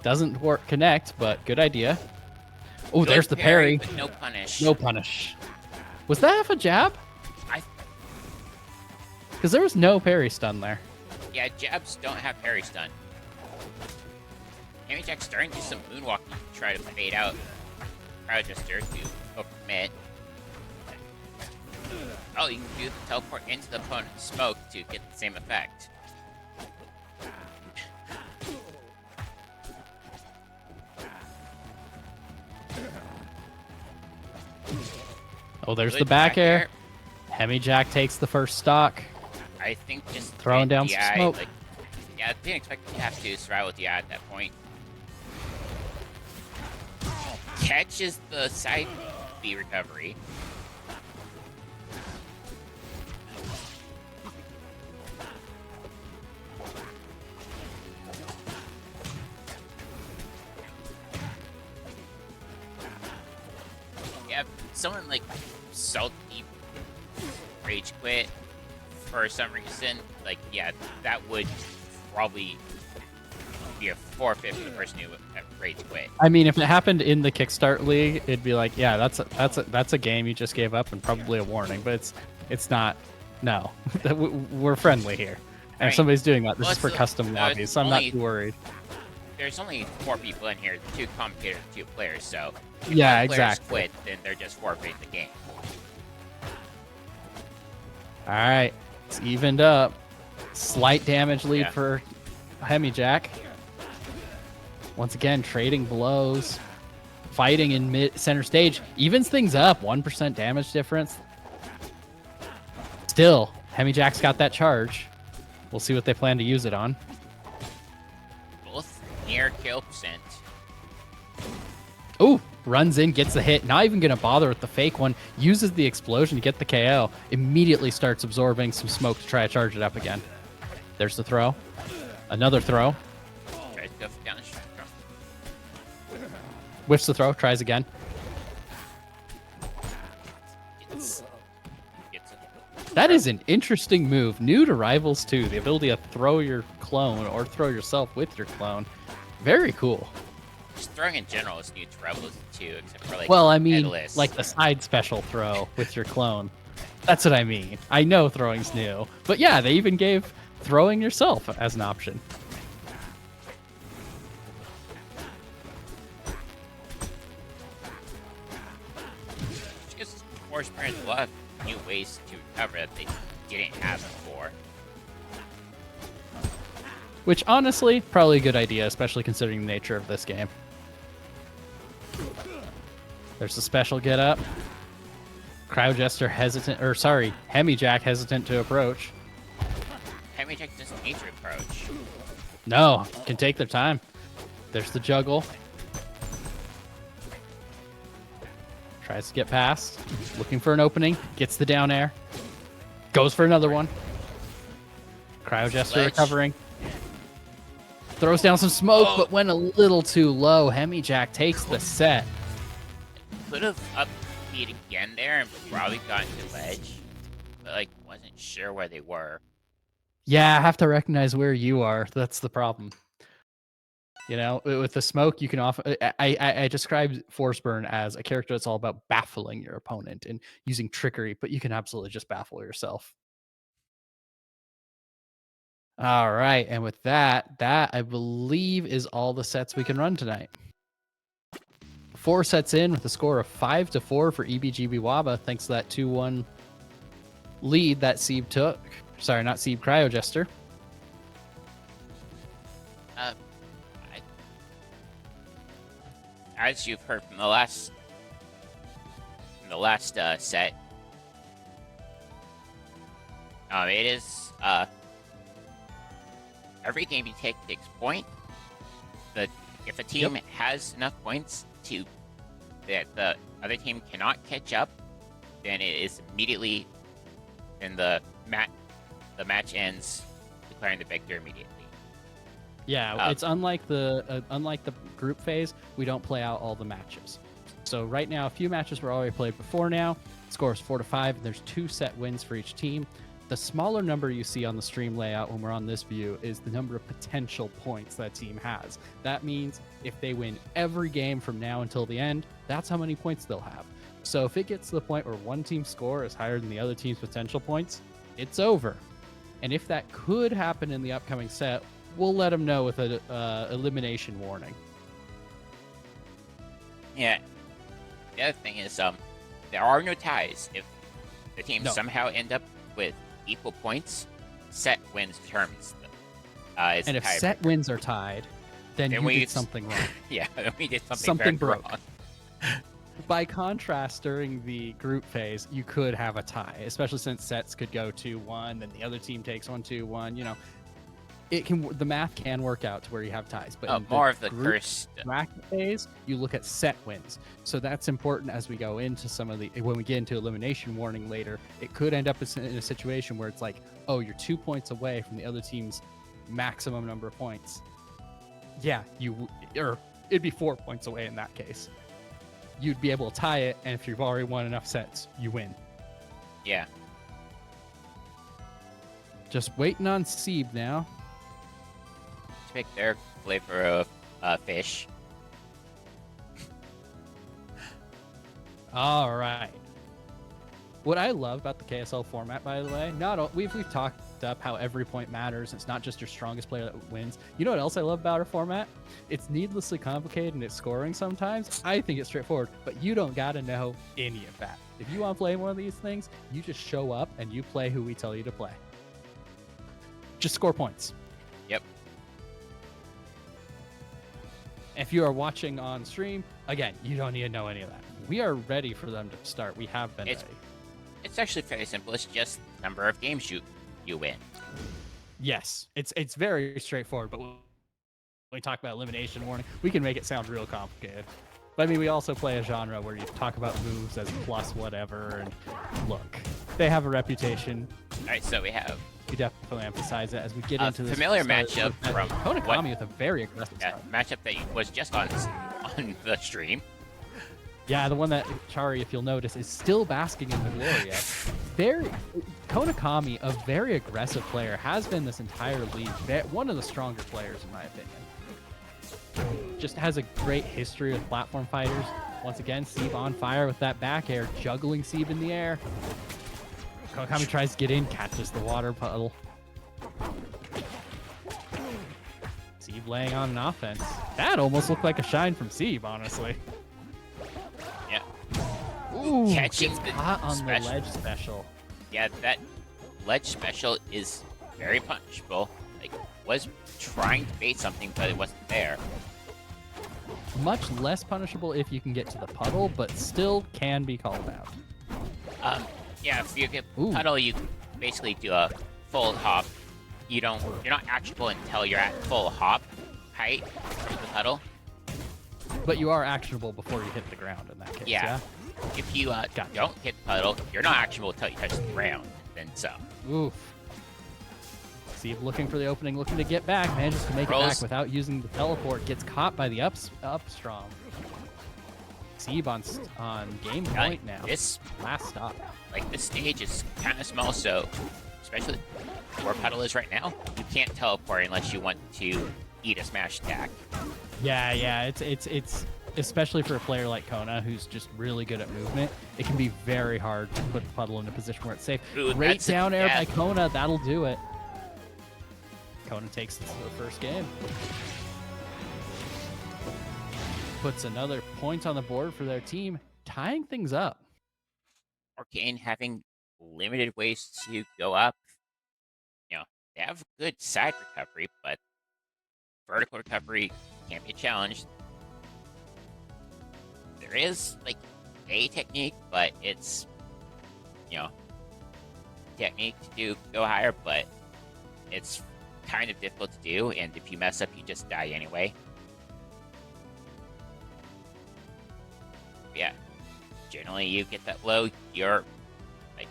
Doesn't connect, but good idea. Oh, there's the parry. But no punish. No punish. Was that half a jab? I... Because there was no parry stun there. Yeah, jabs don't have parry stun. Hammy Jack's starting to do some moonwalking to try to fade out Cryojester to overcommit. Oh, you can do the teleport into the opponent's smoke to get the same effect. Oh, there's Good the back air. Hemi Jack takes the first stock. I think just Throwing down some DI, smoke. Like, yeah, I didn't expect to have to survive with DI at that point. Catches the side B recovery. Yeah, someone like Salty Rage Quit for some reason, like, yeah, that would probably be a forfeit for the person who Rage Quit. I mean, if it happened in the Kickstart League, it'd be like, yeah, that's a game you just gave up and probably a warning. But it's not. No, we're friendly here. And if somebody's doing that, this is for custom lobbies, so I'm not too worried. There's only 4 people in here, 2 commentators, 2 players, so if yeah, one player's exactly. quit, then they're just forfeiting the game. All right, it's evened up. Slight damage lead Yeah. for Hemi Jack. Once again, trading blows, fighting in center stage, evens things up. 1% damage difference. Still, Hemi Jack's got that charge. We'll see what they plan to use it on. Both near kill percent. Ooh, runs in, gets the hit, not even going to bother with the fake one, uses the explosion to get the KO, immediately starts absorbing some smoke to try to charge it up again. There's the throw. Another throw. Tries to go for down the strike throw. Whiffs the throw, tries again. Gets it. That is an interesting move. New to Rivals 2, the ability to throw your clone or throw yourself with your clone. Very cool. Just throwing in general is new to Rebels too, except for like. Well, I mean, Headless. like the side special throw with your clone. That's what I mean. I know throwing's new. But yeah, they even gave throwing yourself as an option. Which gives more experience, a lot of new ways to recover that they didn't have before. Which, honestly, probably a good idea, especially considering the nature of this game. There's the special get up. Cryo Jester hesitant, or sorry, Hemijack hesitant to approach. Hemijack doesn't need to approach. No, can take their time. There's the juggle. Tries to get past. Looking for an opening. Gets the down air. Goes for another one. Cryo Jester Sledge. recovering. Throws down some smoke, Oh. but went a little too low. Hemijack takes the set. Could have up beat again there and probably gotten to ledge, but like wasn't sure where they were. Yeah, I have to recognize where you are. That's the problem. You know, with the smoke, you can often. I described Force Burn as a character that's all about baffling your opponent and using trickery, but you can absolutely just baffle yourself. All right, and with that I believe is all the sets we can run tonight. 4 sets in with a score of 5-4 for Eeby, Jeeby, Wabaa, thanks to that 2-1 lead that Seeb took. Sorry, not Seeb, Cryo Jester. As you've heard from the last set, it is every game you take takes point. If a team has enough points to that the other team cannot catch up, then it is immediately then the match ends, declaring the victor immediately. Yeah, it's unlike the group phase. We don't play out all the matches. So right now, a few matches were already played before now. Score is 4-5. And there's 2 set wins for each team. The smaller number you see on the stream layout when we're on this view is the number of potential points that team has. That means if they win every game from now until the end, that's how many points they'll have. So if it gets to the point where one team's score is higher than the other team's potential points, it's over. And if that could happen in the upcoming set, we'll let them know with an elimination warning. Yeah. The other thing is, there are no ties. If the teams somehow end up with equal points, set wins determines them. And if set wins are tied, then you did something wrong. Yeah, we did something broke. wrong. By contrast, during the group phase, you could have a tie, especially since sets could go 2-1, then the other team takes 1-2-1. You know, the math can work out to where you have ties. But in more of the group first bracket phase, you look at set wins. So that's important as we go into when we get into elimination warning later. It could end up in a situation where it's like, oh, you're 2 points away from the other team's maximum number of points. Yeah, it'd be 4 points away in that case. You'd be able to tie it, and if you've already won enough sets, you win. Yeah. Just waiting on Seeb now. To pick their flavor of fish. All right. What I love about the KSL format, by the way, we've talked up how every point matters. It's not just your strongest player that wins. You know what else I love about our format? It's needlessly complicated in its scoring sometimes. I think it's straightforward, but you don't got to know any of that. If you want to play one of these things, you just show up and you play who we tell you to play. Just score points. Yep. If you are watching on stream, again, you don't need to know any of that. We are ready for them to start. We have been ready. It's actually fairly simple. It's just the number of games you win. Yes, it's very straightforward, but we talk about elimination warning, we can make it sound real complicated. But I mean, we also play a genre where you talk about moves as plus whatever, and look, they have a reputation. All right, so we have We definitely emphasize it as we get into this familiar start matchup with that from Konakami with a very aggressive start. matchup that was just on the stream. Yeah, the one that Chari, if you'll notice, is still basking in the glory of. Konakami, a very aggressive player, has been this entire league. One of the stronger players, in my opinion. Just has a great history with platform fighters. Once again, Sieb on fire with that back air, juggling Sieb in the air. Konakami tries to get in, catches the water puddle. Sieb laying on an offense. That almost looked like a shine from Sieb, honestly. Yeah. Ooh, Catching gets the caught on special. the ledge special. Yeah, that ledge special is very punishable. Like, was trying to bait something, but it wasn't there. Much less punishable if you can get to the puddle, but still can be called out. Yeah, if you get Ooh. puddle, you basically do a full hop. You're not actionable until you're at full hop height from the puddle. But you are actionable before you hit the ground in that case. Yeah. If you Gotcha. don't hit the puddle, you're not actionable until you touch the ground. Then so. Oof. Sieb looking for the opening, looking to get back, manages to make it back without using the teleport, gets caught by the up strong. Sieb on game point now. This last stop. Like, this stage is kind of small, so especially where puddle is right now, you can't teleport unless you want to eat a smash attack. Yeah, it's especially for a player like Kona who's just really good at movement. It can be very hard to put the puddle in a position where it's safe. Ooh, Great down air yeah. by Kona, that'll do it. Kona takes this to the first game. Puts another point on the board for their team, tying things up. Arcane having limited ways to go up. You know, they have good side recovery, but vertical recovery can't be challenged. There is, like, a technique, but it's, technique to go higher, but it's kind of difficult to do, and if you mess up, you just die anyway. Yeah. Generally, you get that low, you're, like...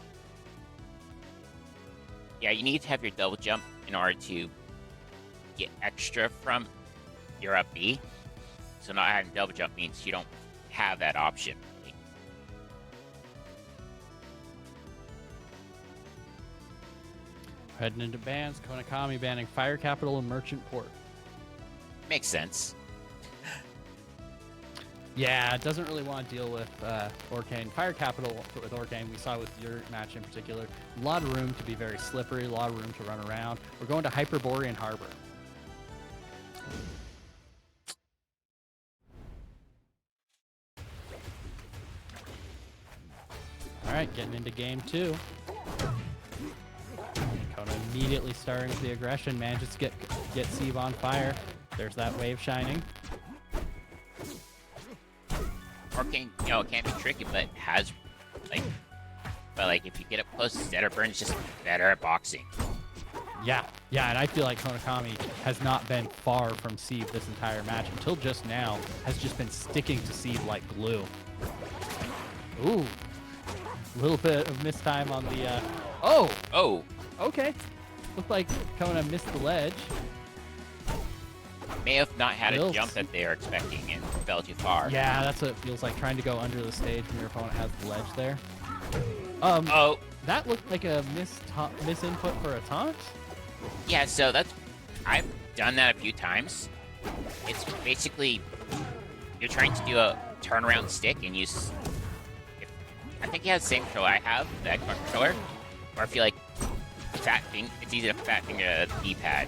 Yeah, you need to have your double jump in order to get extra from your up B. So not having double jump means you don't have that option. Really. Heading into bans, Konakami banning Fire Capital and Merchant Port. Makes sense. Yeah, it doesn't really want to deal with Orcane. Fire Capital with Orcane, we saw with your match in particular. A lot of room to be very slippery, a lot of room to run around. We're going to Hyperborean Harbor. All right, getting into game two. Kona immediately starting with the aggression, manages to get Sieb on fire. There's that wave shining. Arcane, it can be tricky, but has, if you get up close, Zetterburn's just better at boxing. Yeah, and I feel like Konakami has not been far from Sieb this entire match until just now, has just been sticking to Sieb like glue. Ooh, a little bit of mistime on the, Oh! Okay. Looked like Kona missed the ledge. May have not had a jump that they were expecting and fell too far. Yeah, that's what it feels like, trying to go under the stage when your opponent has the ledge there. That looked like a misinput for a taunt. Yeah, so I've done that a few times. It's basically, you're trying to do a turnaround stick and use, I think he has the same controller I have, the Xbox controller, where I feel like it's easy to fat finger the D-pad.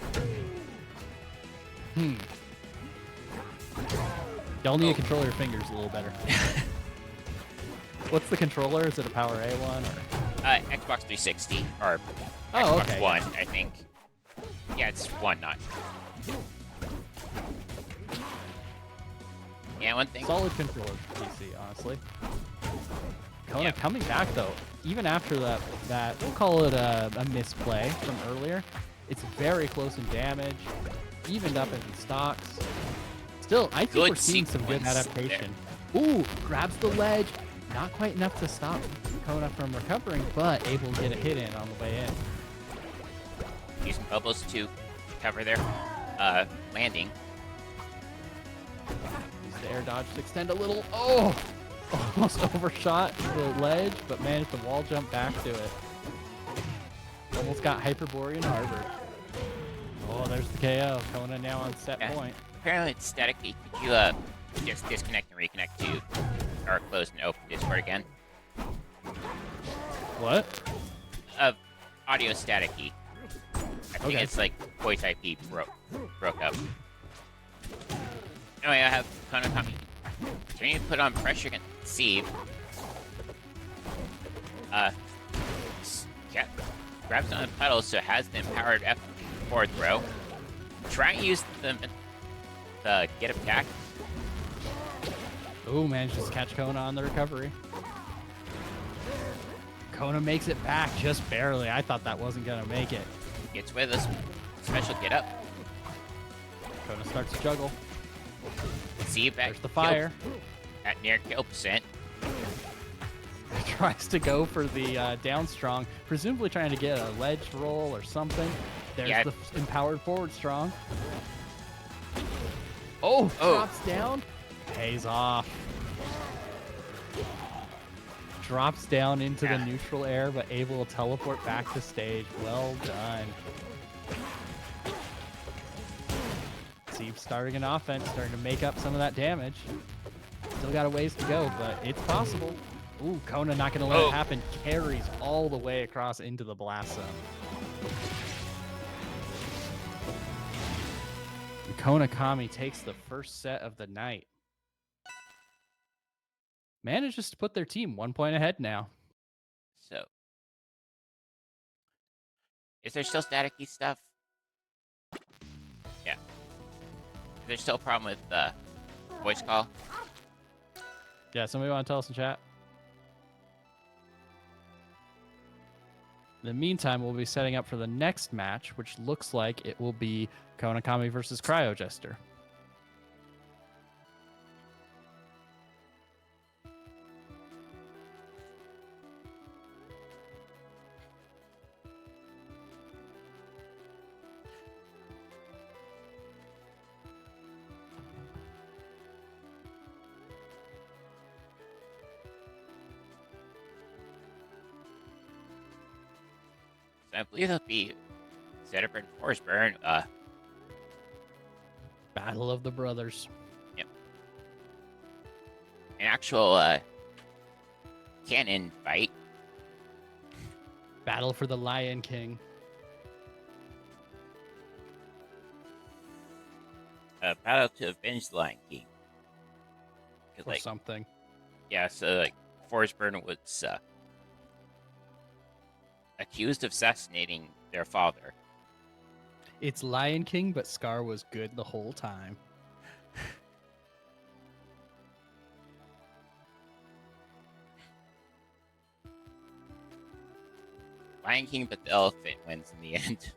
Y'all need to control your fingers a little better. What's the controller? Is it a Power A one? Or? Xbox 360, or Oh, Xbox okay, One, I think. Yeah, it's one, not. Yeah, one thing. Solid controller for PC, honestly. Kona coming back though, even after that we'll call it a misplay from earlier. It's very close in damage. evened up in stocks. Still, I think we're seeing some good adaptation. Ooh, grabs the ledge. Not quite enough to stop Kona from recovering, but able to get a hit in on the way in. Using bubbles to cover their landing. Use the air dodge to extend a little. Oh! Almost overshot the ledge, but managed to wall jump back to it. Almost got Hyperborean Harbor. Oh, there's the KO. Kona now on set point. Apparently it's static. Could you just disconnect and reconnect to, or close and open Discord again? What? Audio staticky. I think it's like voice IP broke up. Anyway, I have Kona coming. Trying to put on pressure against Sieve. Yeah, grabs on the pedals, so has the empowered F4 throw. Try and use the get attack. Ooh, manages to catch Kona on the recovery. Kona makes it back just barely. I thought that wasn't going to make it. Gets with us. Special get up. Kona starts to juggle. Sieve There's the fire. At near kill percent. Tries to go for the down strong, presumably trying to get a ledge roll or something. There's the empowered forward strong. Oh, drops down. Pays off. Drops down into the neutral air, but able to teleport back to stage. Well done. Sieve starting an offense, starting to make up some of that damage. Still got a ways to go, but it's possible. Ooh, Kona not going to let it happen. Carries all the way across into the blast zone. And Kona Kami takes the first set of the night. Manages to put their team 1 point ahead now. So, is there still staticky stuff? Yeah. Is there still a problem with voice call? Yeah, somebody want to tell us in chat? In the meantime, we'll be setting up for the next match, which looks like it will be Kona Kami versus Cryo Jester. I believe it'll be Zetterburn and Forsburn. Battle of the Brothers. Yep. An actual canon fight. Battle for the Lion King. Battle to avenge the Lion King. Or something. Yeah, so like Forsburn was accused of assassinating their father. It's Lion King, but Scar was good the whole time. Lion King, but the elephant wins in the end.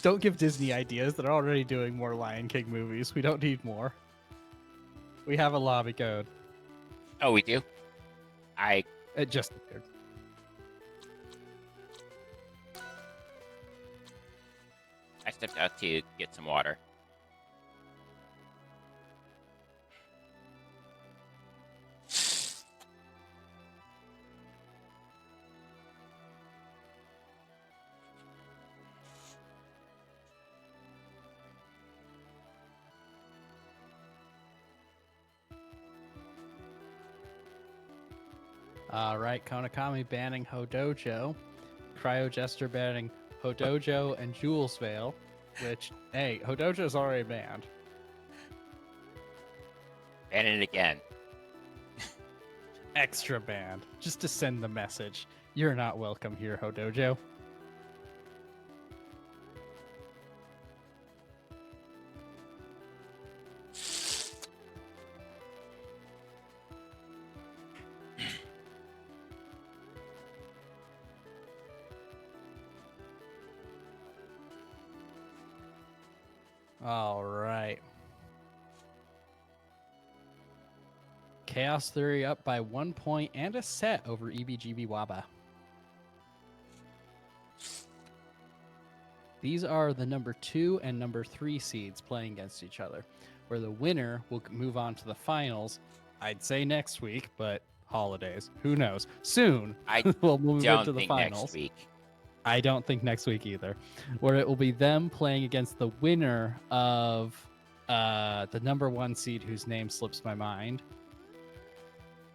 Don't give Disney ideas. They're already doing more Lion King movies. We don't need more. We have a lobby code. Oh, we do? It just appeared. I stepped out to get some water. All right, Kona Kami banning Hodojo. Cryo Jester banning Hodojo and Jules Veil, which, hey, Hodojo's already banned. Ban it again. Extra banned, just to send the message. You're not welcome here, Hodojo. All right. Chaos Theory up by 1 point and a set over Eeby, Jeeby, Wabaa. These are the number 2 and number 3 seeds playing against each other, where the winner will move on to the finals. I'd say next week, but holidays, who knows? Soon, I we'll move don't into the think finals. next week. I don't think next week either, where it will be them playing against the winner of the number 1 seed, whose name slips my mind.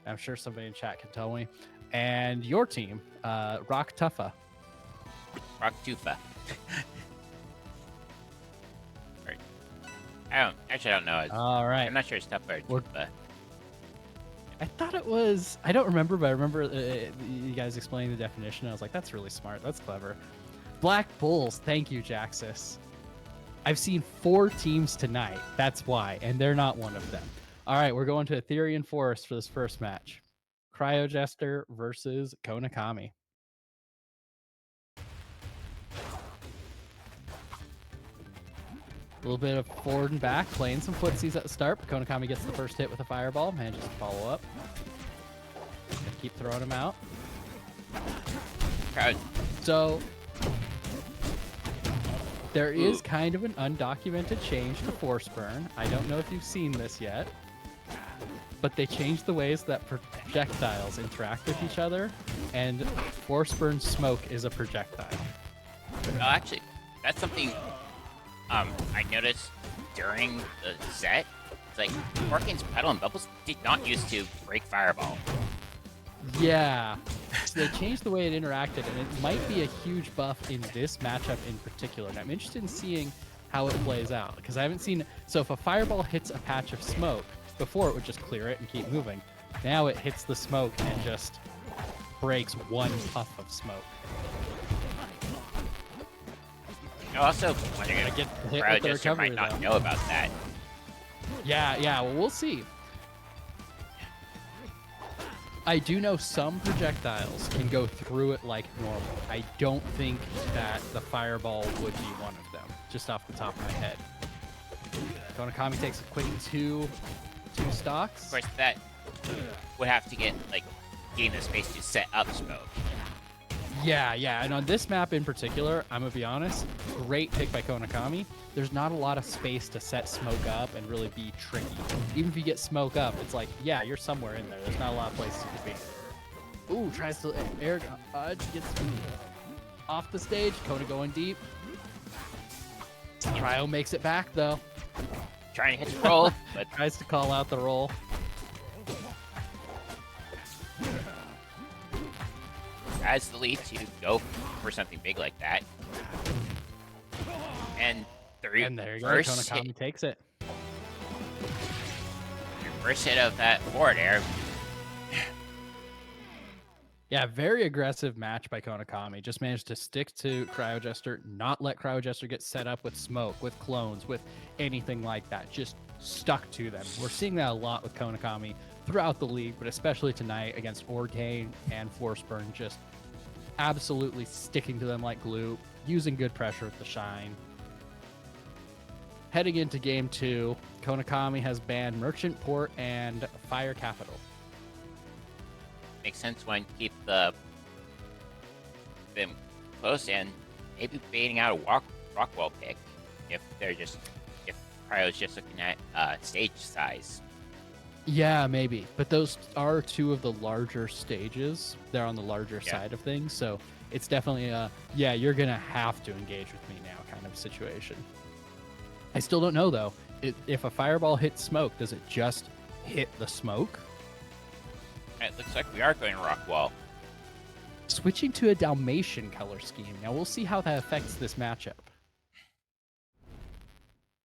I'm sure somebody in chat can tell me. And your team, Rock Tuffa. Rock Tufa. Right. I don't know. All right. I'm not sure it's Tuffa or Tufa. I thought it was, I don't remember, but I remember you guys explaining the definition. I was like, that's really smart. That's clever. Black Bulls. Thank you, Jaxus. I've seen 4 teams tonight. That's why. And they're not one of them. All right. We're going to Ethereum Forest for this first match. Cryo Jester versus Konakami. A little bit of forward and back, playing some footsies at the start, but Konakami gets the first hit with a fireball, manages to follow up. And keep throwing him out. So, there is kind of an undocumented change to Force Burn. I don't know if you've seen this yet, but they changed the ways that projectiles interact with each other, and Force Burn smoke is a projectile. No, actually, that's something I noticed during the set. It's like Orkin's Pedal and Bubbles did not used to break Fireball. Yeah, so they changed the way it interacted, and it might be a huge buff in this matchup in particular. And I'm interested in seeing how it plays out, because I haven't seen. So if a Fireball hits a patch of smoke, before it would just clear it and keep moving. Now it hits the smoke and just breaks one puff of smoke. Also, when you're gonna get hit Cryo with the Jester recovery, might not though. know about that. Yeah, well, we'll see. I do know some projectiles can go through it like normal. I don't think that the Fireball would be one of them, just off the top of my head. Konakami takes a quick two stocks. Of course, that would have to gain the space to set up smoke. Yeah, and on this map in particular, I'm gonna be honest, great pick by Konakami. There's not a lot of space to set smoke up and really be tricky. Even if you get smoke up, it's like, yeah, you're somewhere in there. There's not a lot of places you could be. Ooh, tries to air dodge, gets off the stage. Kona going deep. Cryo makes it back though. Trying to hit the roll, but Tries to call out the roll. has the lead to go for something big like that. And And there you go, first Konakami hit, takes it. your first hit of that forward air. Yeah, very aggressive match by Konakami. Just managed to stick to Cryo Jester, not let Cryo Jester get set up with smoke, with clones, with anything like that. Just stuck to them. We're seeing that a lot with Konakami throughout the league, but especially tonight against Orkane and Force Burn. Just absolutely sticking to them like glue, using good pressure with the Shine. Heading into game 2, Konakami has banned Merchant Port and Fire Capital. Makes sense when you keep them close and maybe baiting out a Rockwall pick if Cryo's just looking at stage size. Yeah, maybe. But those are two of the larger stages. They're on the larger side of things. So it's definitely yeah, you're going to have to engage with me now kind of situation. I still don't know, though. If a fireball hits smoke, does it just hit the smoke? It looks like we are going Rockwall. Switching to a Dalmatian color scheme. Now, we'll see how that affects this matchup.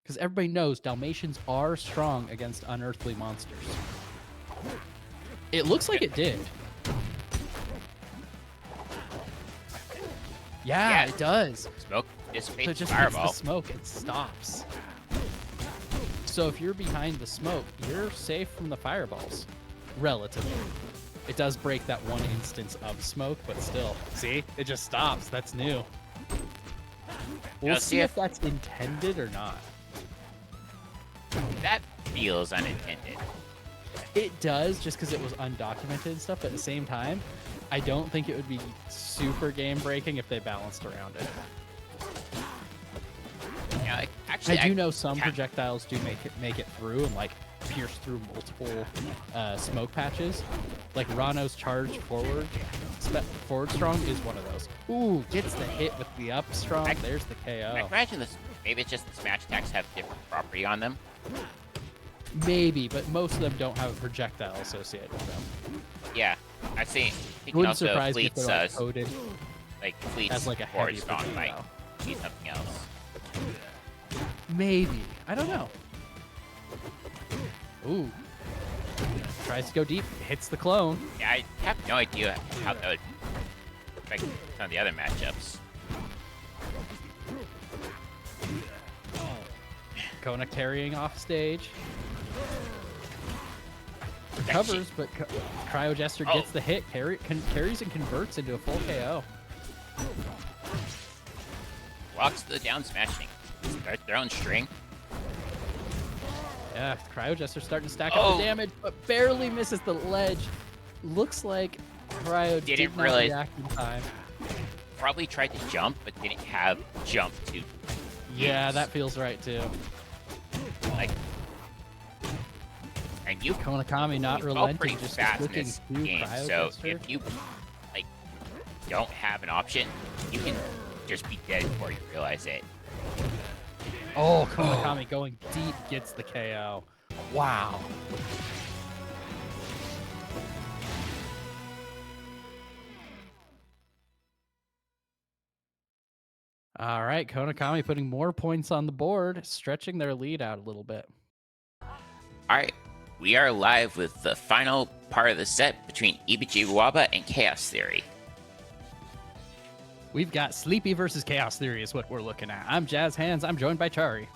Because everybody knows Dalmatians are strong against unearthly monsters. It looks like it did. Yeah, it does. Smoke So dissipates it just fireball. hits the smoke and stops. So if you're behind the smoke, you're safe from the fireballs. Relatively. It does break that one instance of smoke, but still. See? It just stops. That's new. We'll Now, see if that's intended or not. That feels unintended. It does, just because it was undocumented and stuff, but at the same time, I don't think it would be super game-breaking if they balanced around it. Yeah, like, actually, I do know some projectiles do make it through and like pierce through multiple smoke patches. Like Rano's charge forward strong is one of those. Ooh, gets the hit with the up strong. There's the KO. I imagine this. Maybe it's just the smash attacks have different property on them. Maybe, but most of them don't have a projectile associated with them. Yeah, I see. It wouldn't also surprise me if Fleet's they're like coded Fleet's as like a forward heavy strong might projectile. be something else. Maybe. I don't know. Ooh. Tries to go deep, hits the clone. Yeah, I have no idea how that would affect some of the other matchups. Kona carrying off stage. Recovers, but Cryo Jester gets the hit, carries and converts into a full KO. Walks the down smashing. Start their own string. Yeah, Cryo Jester's starting to stack up the damage, but barely misses the ledge. Looks like Cryo did not react in time. Probably tried to jump, but didn't have jump to Yeah, that feels right too. Like, and you Konakami not fall relenting, pretty just fast in looking this through game. Cryo So Jester. if you like don't have an option, you can just be dead before you realize it. Oh, Konakami going deep gets the KO. Wow. All right, Konakami putting more points on the board, stretching their lead out a little bit. All right, we are live with the final part of the set between Eeby, Wabaa, and Chaos Theory. We've got Sleepy versus Chaos Theory is what we're looking at. I'm Jazz Hands. I'm joined by Chari.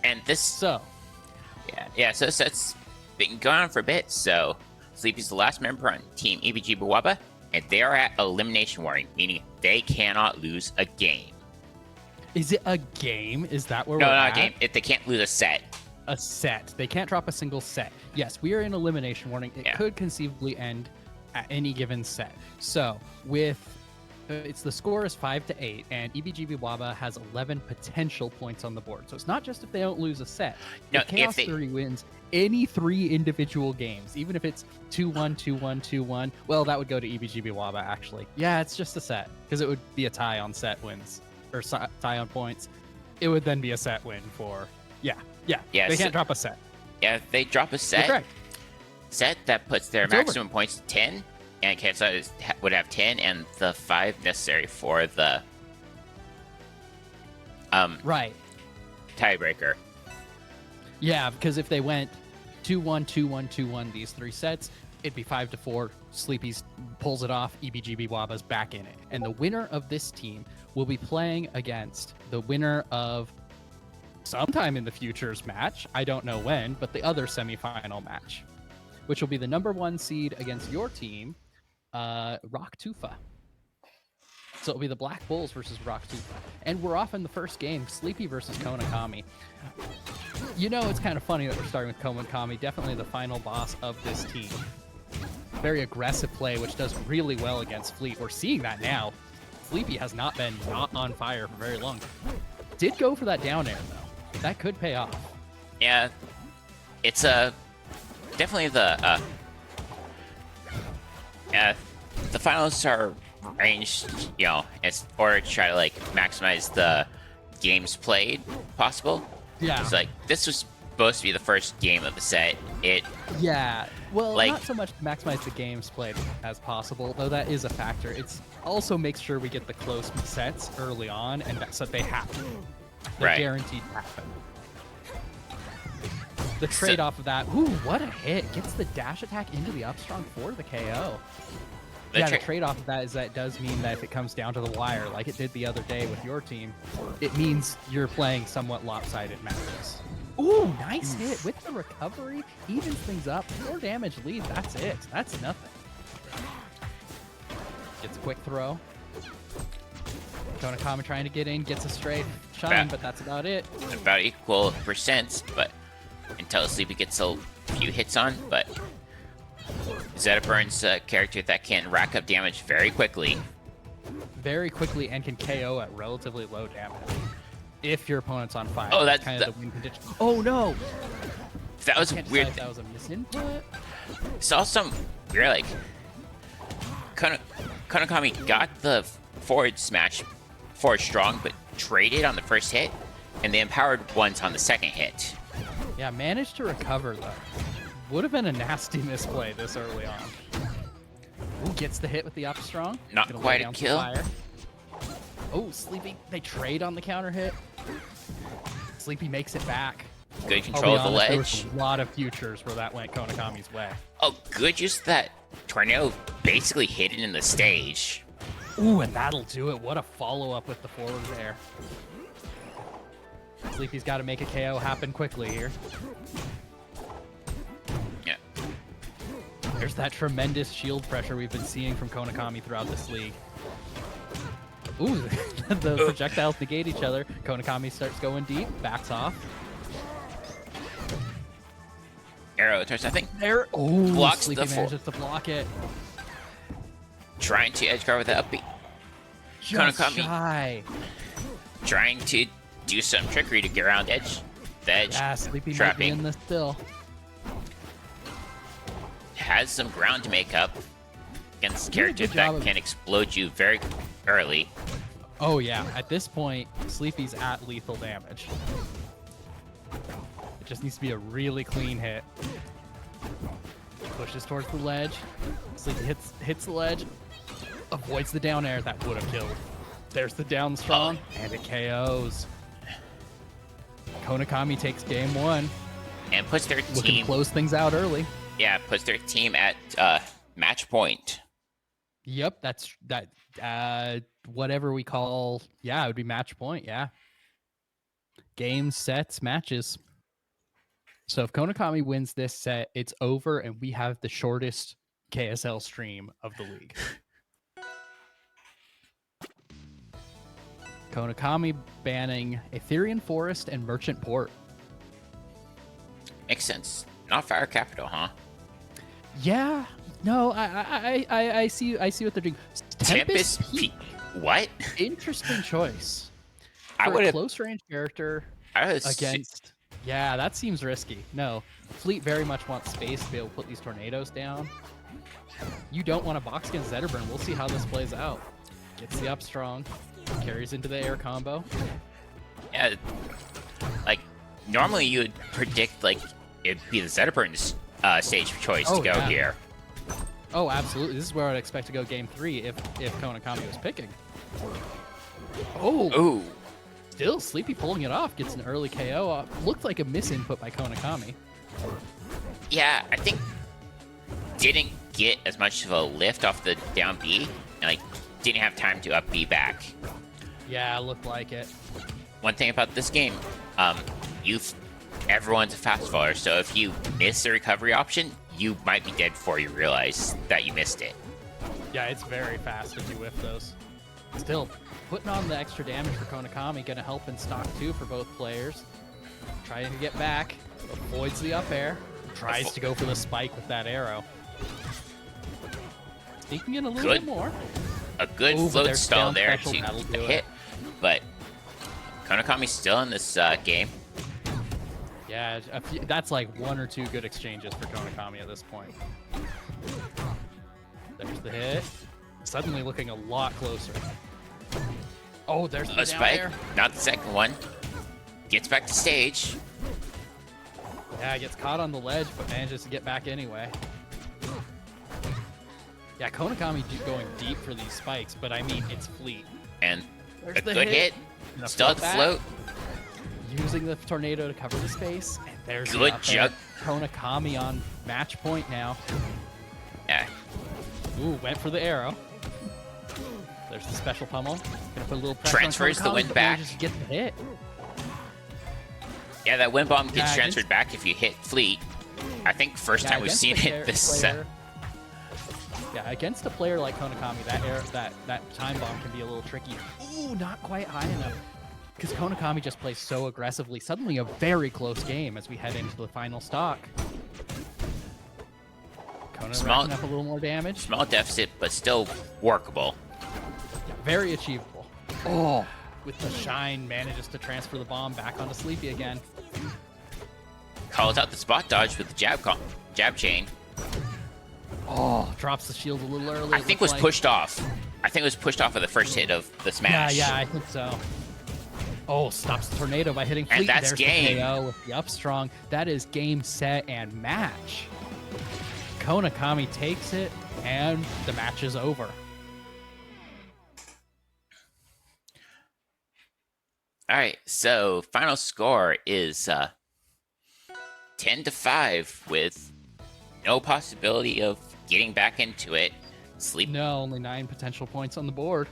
And this, so this set's been going on for a bit. So Sleepy's the last member on Team Eeby, Wabaa, and they are at elimination warning, meaning they cannot lose a game. Is it a game? Is that where we're at? No, at? not a game. They can't lose a set. A set. They can't drop a single set. Yes, we are in elimination warning. It could conceivably end at any given set. So with it's the score is 5-8, and Eeby Wabaa has 11 potential points on the board. So it's not just if they don't lose a set. No, if Chaos Theory wins any 3 individual games, even if it's 2-1, 2-1, 2-1, well, that would go to Eeby Wabaa actually. Yeah, it's just a set because it would be a tie on set wins or tie on points. It would then be a set win for they can't drop a set. Yeah, if they drop a set, that puts their maximum points to 10. And KSL would have 10 and the 5 necessary for the tiebreaker. Yeah, because if they went 2-1, 2-1, 2-1 these 3 sets, it'd be 5-4. Sleepy's pulls it off. Eeby Wabaa's back in it, and the winner of this team will be playing against the winner of sometime in the future's match. I don't know when, but the other semifinal match, which will be the number 1 seed against your team. Rock Tufa. So it'll be the Black Bulls versus Rock Tufa. And we're off in the first game, Sleepy versus Konakami. You know, it's kind of funny that we're starting with Konakami, definitely the final boss of this team. Very aggressive play, which does really well against Fleet. We're seeing that now. Sleepy has not been on fire for very long. Did go for that down air, though. That could pay off. Yeah, it's definitely the finals are arranged, it's order to try to maximize the games played possible. Yeah. It's this was supposed to be the first game of the set. Well, not so much to maximize the games played as possible, though that is a factor. It's also makes sure we get the close sets early on, and so they happen. They're guaranteed to happen. The trade-off of that, what a hit. Gets the dash attack into the up strong for the KO. The trade-off of that is that it does mean that if it comes down to the wire, like it did the other day with your team, it means you're playing somewhat lopsided matches. Ooh, nice hit with the recovery. Evens things up. 4 damage lead. That's it. That's nothing. Gets a quick throw. Konakami trying to get in, gets a straight shine, but that's about it. About equal percents, but until Sleepy gets a few hits on, but Zediburn's a character that can rack up damage very quickly. Very quickly and can KO at relatively low damage. If your opponent's on fire. Oh, that's kind of the win condition. Oh no! That was Can't weird. decide if that was a misinput. Saw some weird, like, Konakami got the forward smash forward strong, but traded on the first hit, and the empowered ones on the second hit. Yeah, managed to recover though. Would have been a nasty misplay this early on. Ooh, gets the hit with the up strong. Not Gonna lay quite a down some kill. fire. Oh, Sleepy, they trade on the counter hit. Sleepy makes it back. Good control of the There ledge. was a lot of futures where that went Konakami's way. Oh, good use that tornado basically hidden in the stage. Ooh, and that'll do it. What a follow-up with the forward there. Sleepy's got to make a KO happen quickly here. Yeah. There's that tremendous shield pressure we've been seeing from Konakami throughout this league. Ooh, the projectiles negate each other. Konakami starts going deep, backs off. Arrow turns, I think. There, oh, Blocks Sleepy the manages to block it. Trying to edge guard with the upbeat. Just Konakami. shy. Trying to do some trickery to get around edge. The edge Yeah, Sleepy might be trapping. in this still. Has some ground to make up against Doing a characters good that job of- can explode you very early. Oh yeah, at this point, Sleepy's at lethal damage. It just needs to be a really clean hit. Pushes towards the ledge. Sleepy hits the ledge. Avoids the down air. That would have killed. There's the down strong, and it KOs. Konakami takes game one. And puts their Looking to team, close things out early. yeah, puts their team at match point. Yep, that's that. Whatever we call, yeah, it would be match point. Yeah, games, sets, matches. So if Konakami wins this set, it's over, and we have the shortest KSL stream of the league. Konakami banning Ethereum Forest and Merchant Port. Makes sense. Not Fire Capital, huh? Yeah, no, I see what they're doing. Tempest Peak. What? Interesting choice. I For would a have. close range character I would against. Yeah, that seems risky. No, Fleet very much wants space to be able to put these tornadoes down. You don't want to box against Zedibburn. We'll see how this plays out. Gets the up strong, carries into the air combo. Yeah, like normally you would predict like it'd be the Zediburn's stage of choice Oh, to go yeah. here. Oh, absolutely. This is where I'd expect to go game 3 if Konakami was picking. Oh, Ooh, still Sleepy pulling it off. Gets an early KO. Looked like a misinput by Konakami. yeah, I think didn't get as much of a lift off the down B, and like didn't have time to up B back. Yeah, looked like it. One thing about this game, everyone's a fast faller, so if you miss a recovery option, you might be dead before you realize that you missed it. Yeah, it's very fast if you whiff those. Still, putting on the extra damage for Konakami, gonna help in stock 2 for both players. Trying to get back, avoids the up air, tries to go for the spike with that arrow. Sneaking in a little Good. bit more. A good Ooh, but float there's stall down there special, to that'll do hit, it. but Konakami's still in this game. Yeah, that's like 1 or 2 good exchanges for Konakami at this point. There's the hit. Suddenly looking a lot closer. Oh, there's the A down spike, air. not the second one. Gets back to stage. Yeah, gets caught on the ledge, but manages to get back anyway. Yeah, Konakami going deep for these spikes, but I mean, it's Fleet. And There's a the good hit. Gonna Still at flip the back, float. using the tornado to cover the space. And there's Good the up air. jug. Konakami on match point now. Yeah, Ooh, went for the arrow. There's the special pummel. Gonna put a little pressure Transfers on the Konakami, wind but back. manages to get the hit. yeah, that wind bomb gets Yeah, transferred back if you hit Fleet. I think first time we've against seen the it this set. player- Yeah, against a player like Konakami, that time bomb can be a little tricky. Ooh, not quite high enough. Because Konakami just plays so aggressively. Suddenly a very close game as we head into the final stock. Kona racking up a little more damage. Small deficit, but still workable. Yeah, very achievable. Oh, with the shine, manages to transfer the bomb back onto Sleepy again. Calls out the spot dodge with the jab chain. Oh, drops the shield a little early. I think was pushed off. I think it was pushed off of the first hit of the smash. Yeah, I think so. Oh, stops the tornado by hitting Fleet. And that's There's game. The KO with the up strong. That is game, set, and match. Konakami takes it, and the match is over. All right, so final score is 10-5 with no possibility of getting back into it. No, only 9 potential points on the board.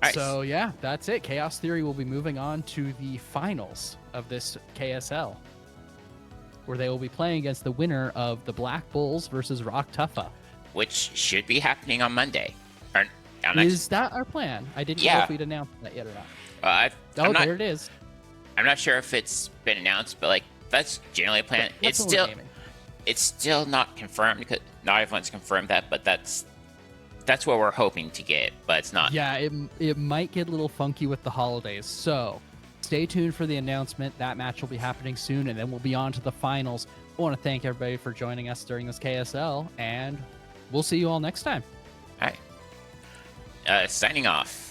Right. So yeah, that's it. Chaos Theory will be moving on to the finals of this KSL, where they will be playing against the winner of the Black Bulls versus Rock Tuffa. Which should be happening on Monday. Is that our plan? I didn't know if we'd announced that yet or not. There it is. I'm not sure if it's been announced, but like that's generally a plan. That's It's still not confirmed because not everyone's confirmed that, but that's what we're hoping to get, but it's not. Yeah, it might get a little funky with the holidays. So stay tuned for the announcement. That match will be happening soon, and then we'll be on to the finals. I want to thank everybody for joining us during this KSL, and we'll see you all next time. All right. Signing off.